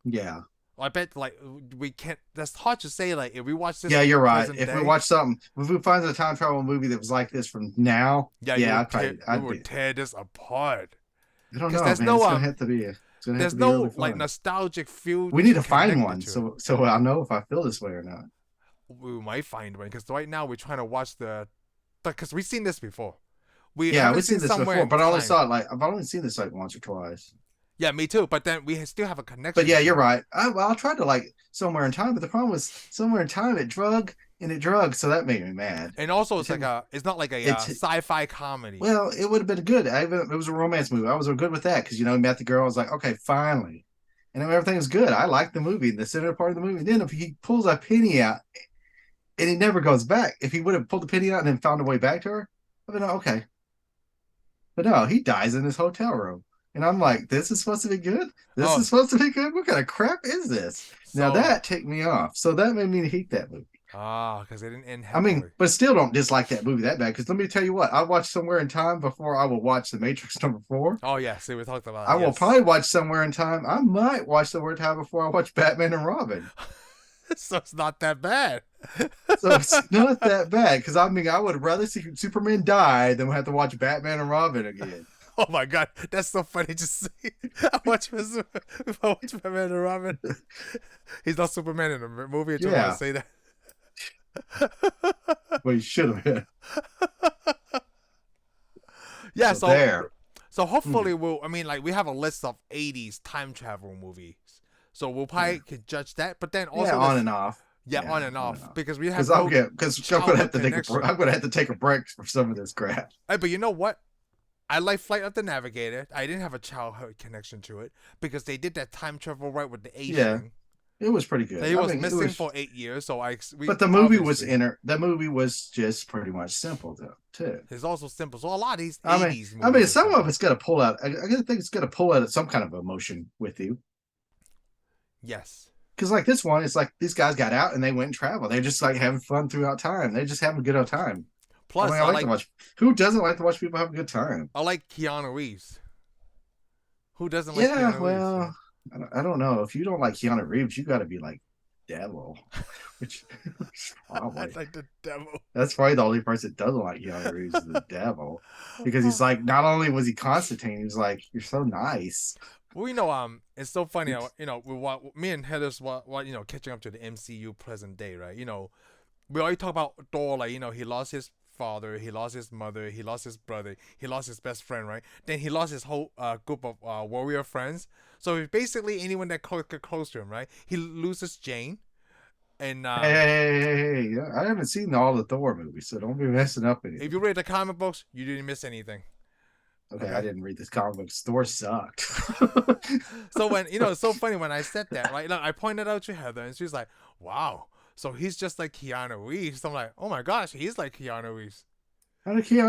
Yeah, I bet like we can't. That's hard to say. Like if we watch this yeah, you're right. present If we day, watch something, if we find a time travel movie that was like this from now, yeah, yeah, we I'd would be. tear this apart. I don't Because know, man. It's gonna have to there's be really no like fun. nostalgic feel We need to find connected one to it. so I'll know if I feel this way or not. We might find one because right now we're trying to watch because we've seen this before. We Yeah, haven't we've seen seen this somewhere before, in but time. I've only seen this like once or twice. Yeah, me too. But then we still have a But connection yeah, to you're it. right. I tried to like Somewhere in Time, but the problem was Somewhere in Time it drug, so that made me mad. And also, It didn't. it's not like a It's sci-fi comedy. Well, it would have been good. It was a romance movie. I was good with that because he met the girl. I was like, okay, finally, and everything was good. I liked the movie, the center part of the movie. And then if he pulls a penny out and he never goes back, if he would have pulled the penny out and then found a way back to her, I'd been okay. But no, he dies in his hotel room. And I'm like, this is supposed to be good? This Oh, is supposed to be good? What kind of crap is this? Now so that ticked me off. So that made me hate that movie. because it didn't end I mean, happily. but still don't dislike that movie that bad. Because let me tell you what, I watched Somewhere in Time before I will watch The Matrix #4. Oh yeah, see we talked about I it. will Yes. probably watch Somewhere in Time. I might watch Somewhere in Time before I watch Batman and Robin. So it's not that bad. So it's not that bad. Because I mean, I would rather see Superman die than have to watch Batman and Robin again. Oh my god, that's so funny to see. I watch Batman and Robin. He's not Superman in the movie. I just want to Yeah, say that. well, you should have been. Yeah, So there. so Hmm. hopefully we'll. I mean, like we have a list of '80s time travel movies, so we'll Yeah. probably could judge that. But then Yeah, also on this, and off. yeah, Yeah, on and on and off off. because we have Because I'm no get because I'm gonna have childhood to take a connection. I'm gonna have to take a break from some of this crap. Hey, but you know what? I like Flight of the Navigator. I didn't have a childhood connection to it because they did that time travel right with the age Yeah, thing. It was pretty good. He I was mean, it missing was, for 8 years, so we but the movie was obviously inner. The movie was just pretty much simple though, too. it's also simple. So a lot of these I mean, 80s I mean, movies are some of simple. it's got to pull out. I gotta think it's got to pull out some kind of emotion with you. Yes. Because like this one, it's like these guys got out and they went and traveled. They're just like having fun throughout time. They just having a good old time. I mean, Plus, I like to watch. Who doesn't like to watch people have a good time? I like Keanu Reeves. Who doesn't like Yeah, Keanu Reeves? well, I don't know. If you don't like Keanu Reeves, you got to be like devil, which I probably like the devil. that's probably the only person that doesn't like Keanu Reeves is the devil, because he's like not only was he Constantine, he was like you're so nice. Well, it's so funny. Me and Heather's catching up to the MCU present day, right? We always talk about Thor, like he lost his father, he lost his mother, he lost his brother, he lost his best friend, right? Then he lost his whole group of warrior friends. So basically, anyone that get close to him, right? He loses Jane, and Hey, I haven't seen all the Thor movies, so don't be messing up anything. if you read the comic books, you didn't miss anything. Okay, I didn't read this comic book. Thor sucked. So when it's so funny when I said that, right? Like, I pointed out to Heather, and she's like, "Wow, so he's just like Keanu Reeves." I'm like, "Oh my gosh, he's like Keanu Reeves." How's he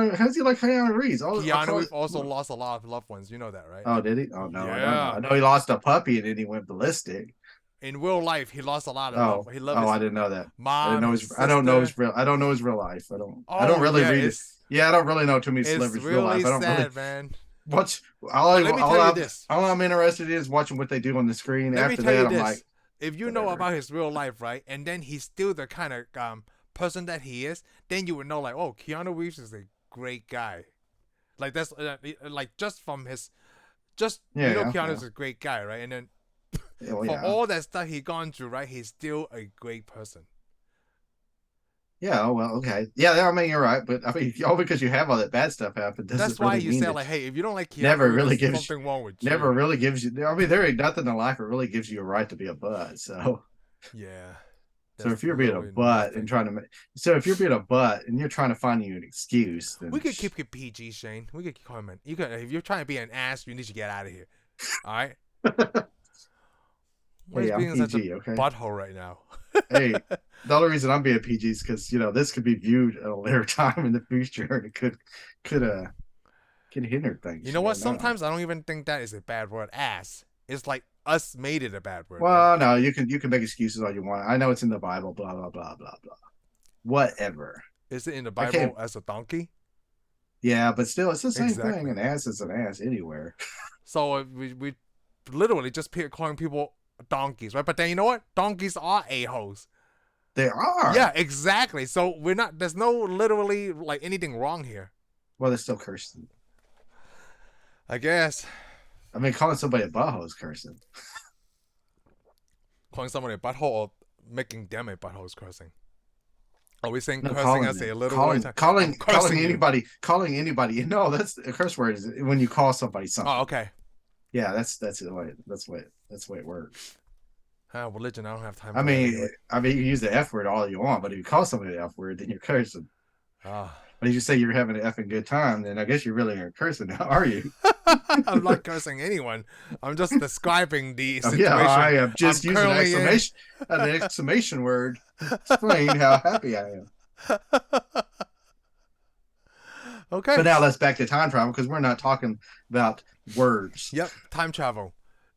like Keanu Reeves? Keanu Reeves also lost a lot of loved ones. You know that, right? Oh, did he? Oh no, I don't know. Yeah. I know he lost a puppy and then he went ballistic. In real life, he lost a lot of Oh, love. He loved his I didn't know that. mom. I didn't know his. His I don't know his sister. real. I don't know his real life. I don't Oh, really yeah, read it. Yeah, I don't really know too many It's celebrities' really real life. I don't sad, really. man. What's Let me tell you this. all I'm interested in is watching what they do on the screen. Let me After tell you that, I'm this. like, If you know about his real life, right, and then he's still the kind of person that he is, then you would know, like, oh, Keanu Reeves is a great guy. Like that's like just from his, Keanu is a great guy, right? And then for all that stuff he gone through, right, he's still a great person. Yeah, oh, well, okay. Yeah, I mean, you're right. But I mean, all because you have all that bad stuff happen doesn't That's why really you mean say, that like, hey, if you don't like Keanu, never really there's gives something wrong with you. never really gives you. I mean, there ain't nothing in life that really gives you a right to be a butt. So Yeah. so if you're being a butt and if you're being a butt and you're trying to find you an excuse, then we could keep it PG, Shane. We could comment. You could, if you're trying to be an ass, you need to get out of here. All right. Why hey, I'm being such a PG, okay? butthole right now? Hey, the only reason I'm being PG is because this could be viewed at a later time in the future, and it could hinder things. You know what? Sometimes I don't even think that is a bad word. Ass. It's like us made it a bad word. Well, right? no, you can make excuses all you want. I know it's in the Bible. Blah blah blah blah blah. Whatever. Is it in the Bible as a donkey? Yeah, but still, it's the same thing. An ass is an ass anywhere. So we literally just calling people donkeys, right? But then you know what? Donkeys are a-holes. They are. Yeah, exactly. So we're not. There's no literally like anything wrong here. Well, they're still cursing. I guess. I mean, calling somebody a butthole is cursing. Calling somebody a butthole or making them a butthole is cursing. Are we saying No, cursing as a little calling anybody? No, that's a curse word. Is when you call somebody something. Oh, okay. Yeah, that's the way it works. Religion, I don't have time. I mean, you can use the F word all you want, but if you call somebody the F word, then you're cursing. Ah. But if you say you're having an effing good time, then I guess you really aren't cursing now, are you? I'm not cursing anyone. I'm just describing the situation. Yeah, I am just using an exclamation word to explain how happy I am. Okay. But now let's back to time travel because we're not talking about words. Yep, time travel.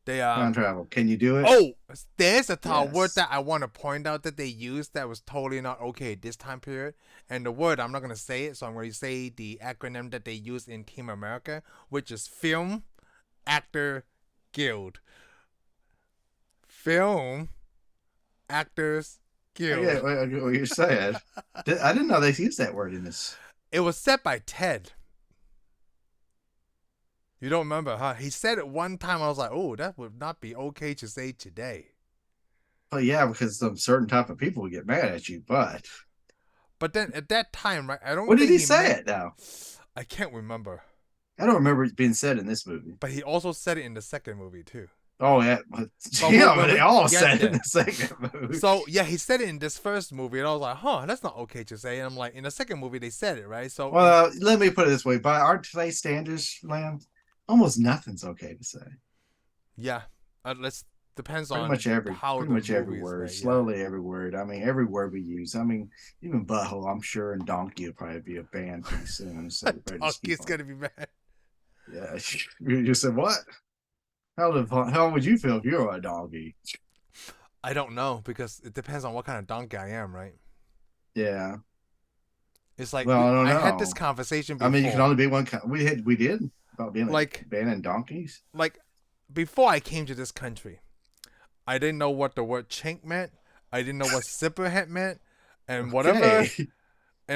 Time travel. Can you do it? Oh, there's a word that I want to point out that they used that was totally not okay at this time period. And the word, I'm not going to say it, so I'm going to say the acronym that they use in Team America, which is Film Actor Guild. Film Actors Guild. Yeah, what you're saying. I didn't know they used that word in this. It was said by Ted. You don't remember, huh? He said it one time. I was like, oh, that would not be okay to say today. Well, yeah, because some certain type of people would get mad at you, but then at that time, right? I don't. What did he say it now? I can't remember. I don't remember it being said in this movie. But he also said it in the second movie too. Oh yeah, but they all said it in the second movie. So yeah, he said it in this first movie, and I was like, huh, that's not okay to say. And I'm like, in the second movie, they said it, right? So well, let me put it this way: by our today's standards, Lamb, almost nothing's okay to say. Yeah, let's depends Pretty on much every, how pretty the much every movie is word, made. Yeah. slowly every word. I mean, every word we use. I mean, even butthole, I'm sure, and donkey will probably be a band pretty soon. So we better just keep Donkey's on. gonna be mad. Yeah, you just said what? How would you feel if you were a donkey? I don't know because it depends on what kind of donkey I am, right? Yeah. It's like Well, I don't I had this know. conversation I mean, you can before. only be one kind. We did about being like Like banning donkeys. like before I came to this country, I didn't know what the word chink meant. I didn't know what zipperhead meant, and Okay.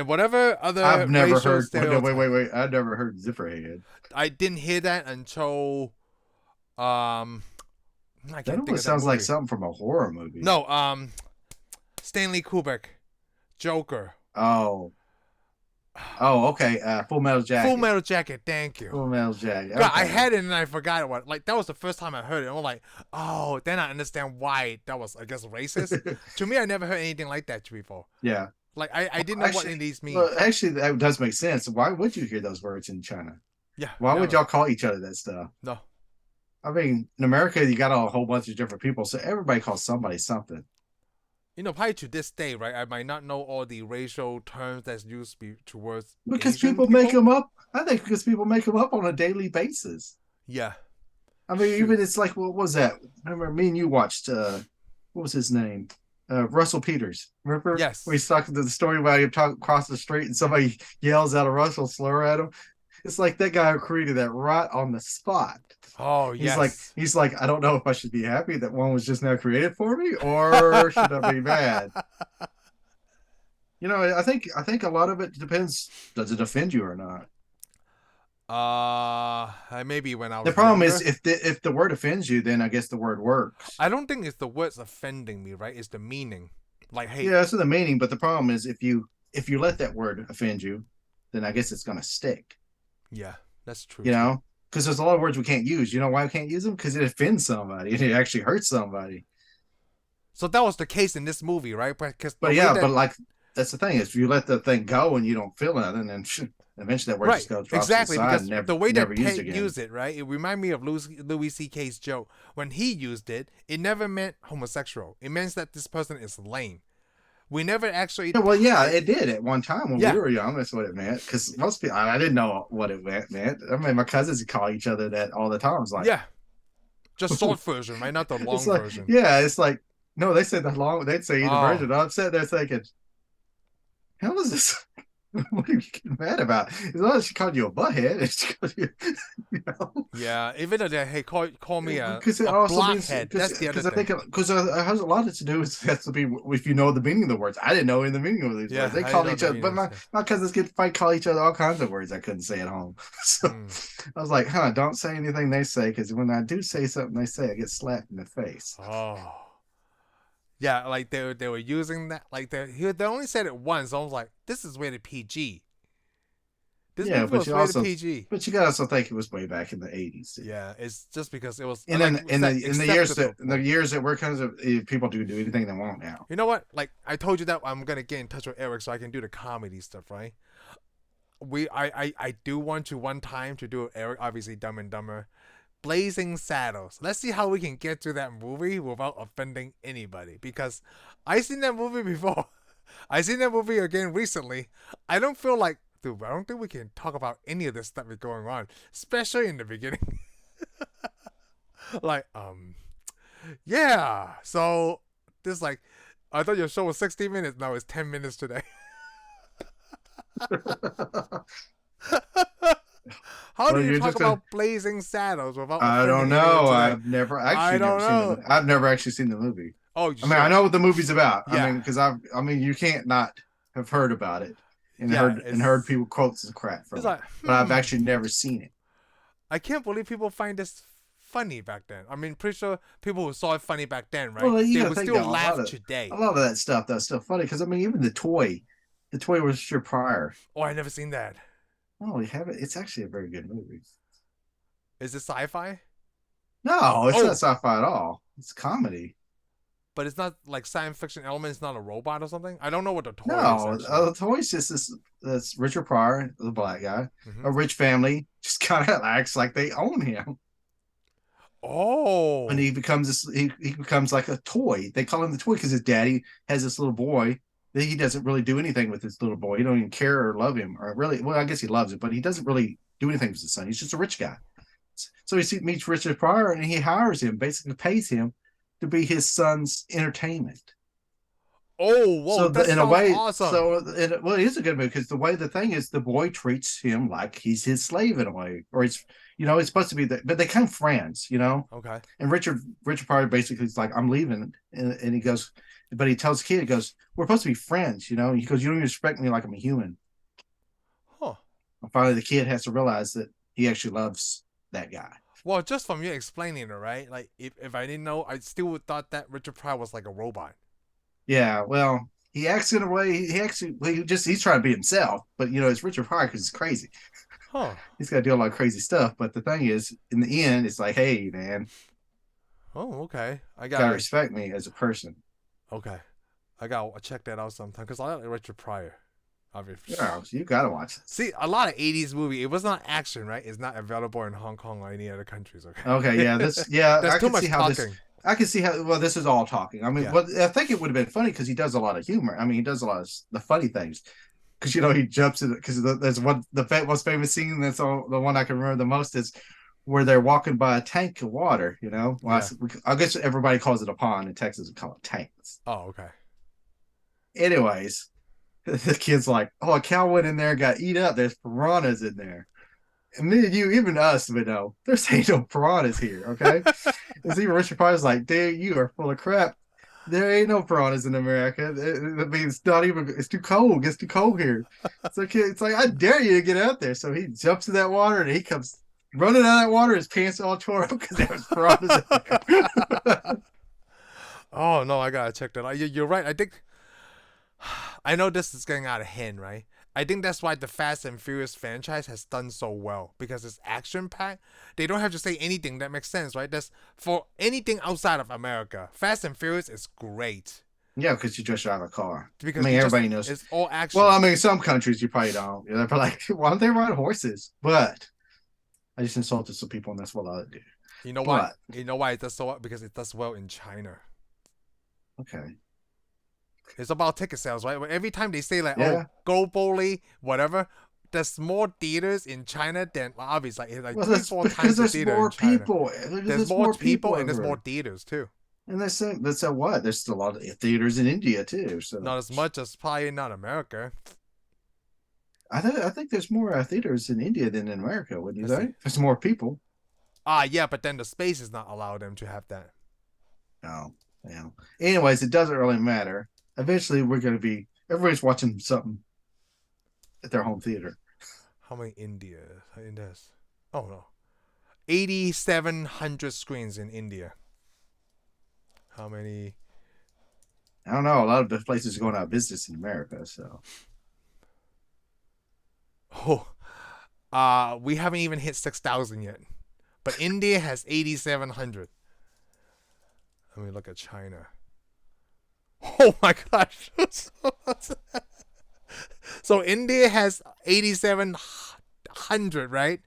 whatever I've other never racial heard. Wait, no, stereotype. wait. I've never heard zipperhead. I didn't hear that until um I That can't think almost of that sounds like movie. something from a horror movie. No, Stanley Kubrick, Joker, Oh, oh, okay. Full Metal Full Jacket. Metal Jacket. Thank you. Full Metal Jacket. God, I Okay. had it and I forgot what. Like that was the first time I heard it. And I'm like, oh, then I understand why that was, I guess, racist. To me, I never heard anything like that before. Yeah. Like I didn't know what Actually, any of these mean. well, actually, that does make sense. Why would you hear those words in China? Yeah, Why would never. y'all call each other that stuff? No. I mean, in America, you got a whole bunch of different people, so everybody calls somebody something. Probably to this day, right? I might not know all the racial terms that's used towards Because Asian people make people. them up. I think because people make them up on a daily basis. Yeah. I mean, Shoot. even it's like, what was that? Remember, me and you watched, what was his name? Russell Peters. Remember? Yes. We talking to the story about him talking across the street and somebody yells out a Russell slur at him. It's like that guy who created that right on the spot. Oh yes. He's like, I don't know if I should be happy that one was just now created for me, or should I be mad? I think a lot of it depends. Does it offend you or not? Maybe when I The was problem is younger. if the word offends you, then I guess the word works. I don't think it's the words offending me, right? It's the meaning. Like, Yeah, hey, that's the meaning. But the problem is if you let that word offend you, then I guess it's gonna stick. yeah, that's true You too. know, because there's a lot of words we can't use. You know why we can't use them? Because it offends somebody. It actually hurts somebody. So that was the case in this movie, right? Because the But way yeah, that but like that's the thing is if you let the thing go and you don't feel nothing, then eventually that word just right, goes drops to the exactly, side and because never the way never that used Ted again. used it, right? It reminded me of Louis C.K.'s joke when he used it. It never meant homosexual. It meant that this person is lame. We never actually, Yeah, well, yeah, it did at one time when we yeah, were young. That's what it meant. Because most people, I didn't know what it meant. I mean, my cousins call each other that all the time. I was like, yeah, just short version, right? Not the it's long like, version. yeah, it's like, no, they said the long, they'd say either Oh, version. I'm sitting there thinking, how is this? What are you getting mad about? As long as she called you a butthead, she called you, you know, yeah. Even though they, hey, call me because it a also means blockhead. That's the other because I thing. think because it has a lot to do with has to be if you know the meaning of the words. I didn't know the meaning of these words. Yeah, They I didn't call know each the other, but meanings. my cousins get fight call each other all kinds of words I couldn't say at home. So Hmm. I was like, huh, don't say anything they say because when I do say something they say, I get slapped in the face. Oh. Yeah, like they were using that, like they only said it once. So I was like, this is rated PG. This Yeah, movie but was you rated also PG. but you gotta also think it was way back in the 80s. Yeah, it's just because it was And like then we said, in the acceptable. years that we're kind of people do anything they want now. You know what? Like I told you that I'm gonna get in touch with Eric so I can do the comedy stuff, right? I do want to one time to do Eric, obviously Dumb and Dumber, Blazing Saddles. Let's see how we can get to that movie without offending anybody because I seen that movie before. I seen that movie again recently. I don't feel like, dude, I don't think we can talk about any of this stuff that's going on, especially in the beginning. like, yeah. So this like, I thought your show was 60 minutes. Now it's 10 minutes today. How do Well, you you're talk just gonna about Blazing Saddles without I don't offending anyone know. today? I've I don't know. never actually seen the movie. Oh, you I mean, I should. know what the movie's about. I Yeah. mean, because I mean, you can't not have heard about it Yeah. and heard It's people quotes and crap it's from it, like, but I've actually never seen it. I can't believe people find this funny back then. I mean, pretty sure people who saw it funny back then, right? Well, you They got to would think still though, laugh a today. lot of that stuff that's still funny because I mean, even the toy was sure prior. Oh, I never seen that. Oh, we have it. It's actually a very good movie. Is it sci-fi? No, it's not Oh, sci-fi at all. It's comedy. but it's not like science fiction element. It's not a robot or something. I don't know what the toy is No, actually. the toy's just this Richard Pryor, the black guy, Mm-hmm. a rich family, just kind of acts like they own him. Oh. When he becomes he becomes like a toy. They call him the toy because his daddy has this little boy that he doesn't really do anything with this little boy. He don't even care or love him, or really. Well, I guess he loves it, but he doesn't really do anything with his son. He's just a rich guy. So meets Richard Pryor and he hires him, basically pays him to be his son's entertainment. Oh, whoa, So that in a sounds way, awesome. well, it is a good movie because the way the thing is, the boy treats him like he's his slave in a way, or he's, it's supposed to be that, but they become friends. Okay. And Richard Pryor basically is like, I'm leaving, and he goes, but he tells the kid, he goes, we're supposed to be friends. He goes, you don't even respect me like I'm a human. Huh. And finally, the kid has to realize that he actually loves that guy. Well, just from you explaining it, right? Like, if I didn't know, I still would thought that Richard Pryor was like a robot. Yeah, well, he acts in a way. He's trying to be himself, but it's Richard Pryor because he's crazy. Huh. He's got to do a lot of crazy stuff. But the thing is, in the end, it's like, hey, man, Oh, okay. I you gotta got respect me as a person. okay. I got to check that out sometime because I like Richard Pryor. Obviously. Yeah, so you gotta watch this. See, a lot of '80s movie. It was not action, right? It's not available in Hong Kong or any other countries. Okay, Okay. yeah, There's I too can much see how this. talking. I can see how. Well, this is all talking. I mean, Yeah. well, I think it would have been funny because he does a lot of humor. I mean, he does a lot of the funny things. Because he jumps in because there's the most famous scene that's all the one I can remember the most is where they're walking by a tank of water. Well, Yeah. I guess everybody calls it a pond in Texas. We call it tanks. Oh, okay. Anyways, the kid's like, "Oh, a cow went in there and got eat up. There's piranhas in there." And me and you, even us, would know there's ain't no piranhas here. Okay, and see, Richard Pryor's like, "Dude, you are full of crap. There ain't no piranhas in America. I mean, it's not even. It's too cold. It gets too cold here." It's like I dare you to get out there. So he jumps in that water and he comes running out of that water. His pants all tore up because there was piranhas in there. Oh no, I gotta check that out. You're right. I think I know this is getting out of hand, right? I think that's why the Fast and Furious franchise has done so well because it's action packed. They don't have to say anything that makes sense, right? That's for anything outside of America. Fast and Furious is great Yeah, because you just drive a car. I because mean, everybody knows. it's all action. Well, I mean, some countries you probably don't. They're like, why don't they ride horses? But I just insulted some people, and that's what I do. You know why? But You know why it does so well? Because it does well in China. okay, It's about ticket sales, right? Every time they say like, yeah. "Oh, globally, whatever," there's more theaters in China than obviously like Well, three, that's four because times the there's theater in more China. people. There's There's more more people people and there's more everywhere. theaters too. And that's a what? There's still a lot of theaters in India too. So Not as much as probably not America. I think there's more theaters in India than in America. Wouldn't you Let's see. say? There's more people. Yeah, but then the space is not allow them to have that. Oh, yeah. Anyways, it doesn't really matter. Eventually, everybody's watching something at their home theater. How many India's? Oh no, 8,700 screens in India. How many? I don't know. A lot of the places are going out of business in America. So Oh, we haven't even hit 6,000 yet, but India has 8,700. Let me look at China. Oh my gosh! So India has 8,700, right?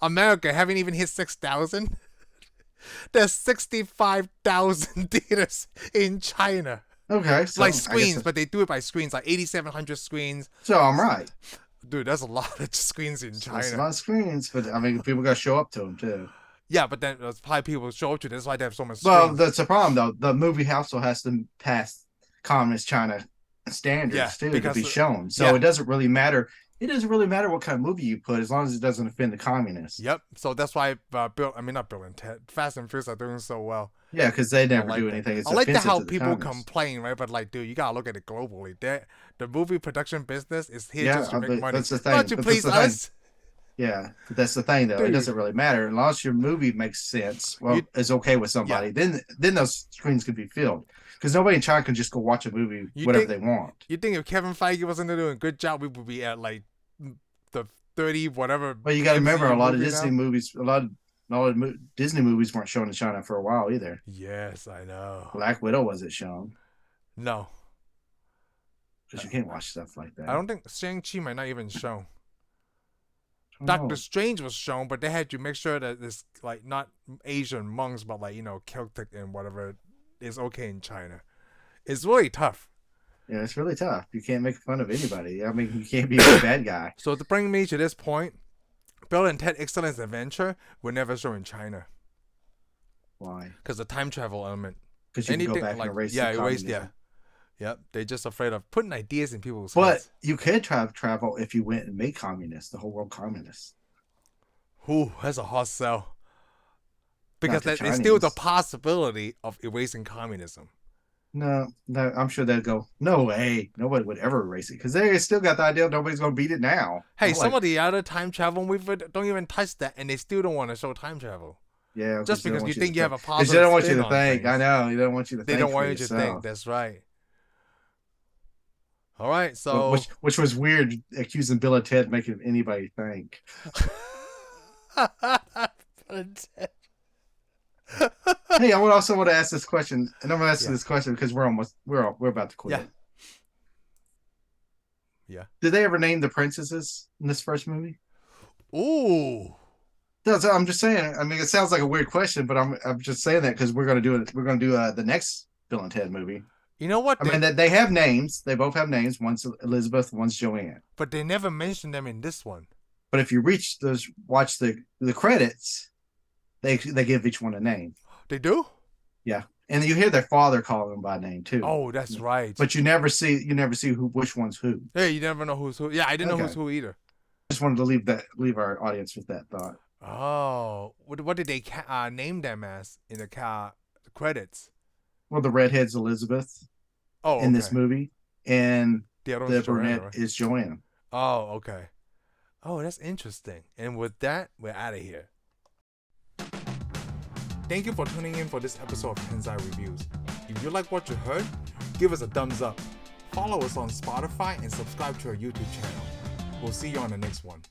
America haven't even hit 6,000. There's 65,000 theaters in China. okay, so Like screens, but they do it by screens, like 8,700 screens. so I'm right. Dude, that's a lot of screens in It's a China. lot of screens, but I mean, people got to show up to them too. Yeah, but then there's probably people show up to this. That's why they have so much Well, screens. that's the problem though. The movie also has to pass communist China standards Yeah, too to because be shown. So yeah. it doesn't really matter. It doesn't really matter what kind of movie you put as long as it doesn't offend the communists. Yep. So that's why not Bill and Ted, Fast and Furious are doing so well. Yeah, because they never like do that. anything. It's I like offensive how to the people communists. complain, right? But like, dude, you gotta look at it globally. The movie production business is here Yeah, just to make money. that's the thing. Not to But please that's the thing. us. Yeah, but that's the thing though. It Dude. doesn't really matter unless your movie makes sense. Well, You- it's okay with somebody. Then those screens can be filled because nobody in China can just go watch a movie You whatever think- they want. You think if Kevin Feige wasn't doing a good job, we would be at like the 30 whatever. But you got to remember, MCU a lot of movie Disney now? movies, Disney movies weren't shown in China for a while either. Yes, I know. Black Widow wasn't shown No, because you can't watch stuff like that. I don't think Shang-Chi might not even show. Doctor Strange was shown, but they had to make sure that it's like not Asian monks, but like Celtic and whatever is okay in China. It's really tough. Yeah, it's really tough. You can't make fun of anybody. I mean, you can't be a bad guy. So to bring me to this point, Bill and Ted Excellent Adventure were never shown in China. Why? Because the time travel element. Because you can go back and erase yeah. Yep. They're just afraid of putting ideas in people's But heads. you could travel if you went and made communists, the whole world communists. Ooh, that's a hard sell. Because Not the there's still the Chinese. possibility of erasing communism. No, I'm sure they'd go, no way. Nobody would ever erase it. Because they still got the idea nobody's going to beat it now. Hey, I'm some like, of the other time travel movies don't even touch that, and they still don't want to show time travel. yeah, Just because you think you have a Because positive they don't want you spin to on think. things. I know. They don't want you to They think. don't want for you to yourself. think. That's right. All right, so Which was weird, accusing Bill and Ted making anybody think. Hey, I would also want to ask this question, and I'm going to ask this question because we're about to quit. Yeah. Did they ever name the princesses in this first movie? Ooh. I'm just saying. I mean, it sounds like a weird question, but I'm just saying that because we're going to do it. We're going to do the next Bill and Ted movie. You know what? I mean, they have names. They both have names. One's Elizabeth, one's Joanne. But they never mentioned them in this one. But if you watch the credits, they give each one a name. They do? Yeah, and you hear their father calling them by name too. Oh, that's right. But you never see which one's who. Yeah, you never know who's who. Yeah, I didn't know who's who either. Just wanted to leave our audience with that thought. Oh, what did they name them as in the credits? Well, the redhead's Elizabeth. Oh, in this movie, and the brunette right? is Joanne. Oh, okay. Oh, that's interesting. And with that, we're out of here. Thank you for tuning in for this episode of Tensai Reviews. If you like what you heard, give us a thumbs up. Follow us on Spotify and subscribe to our YouTube channel. We'll see you on the next one.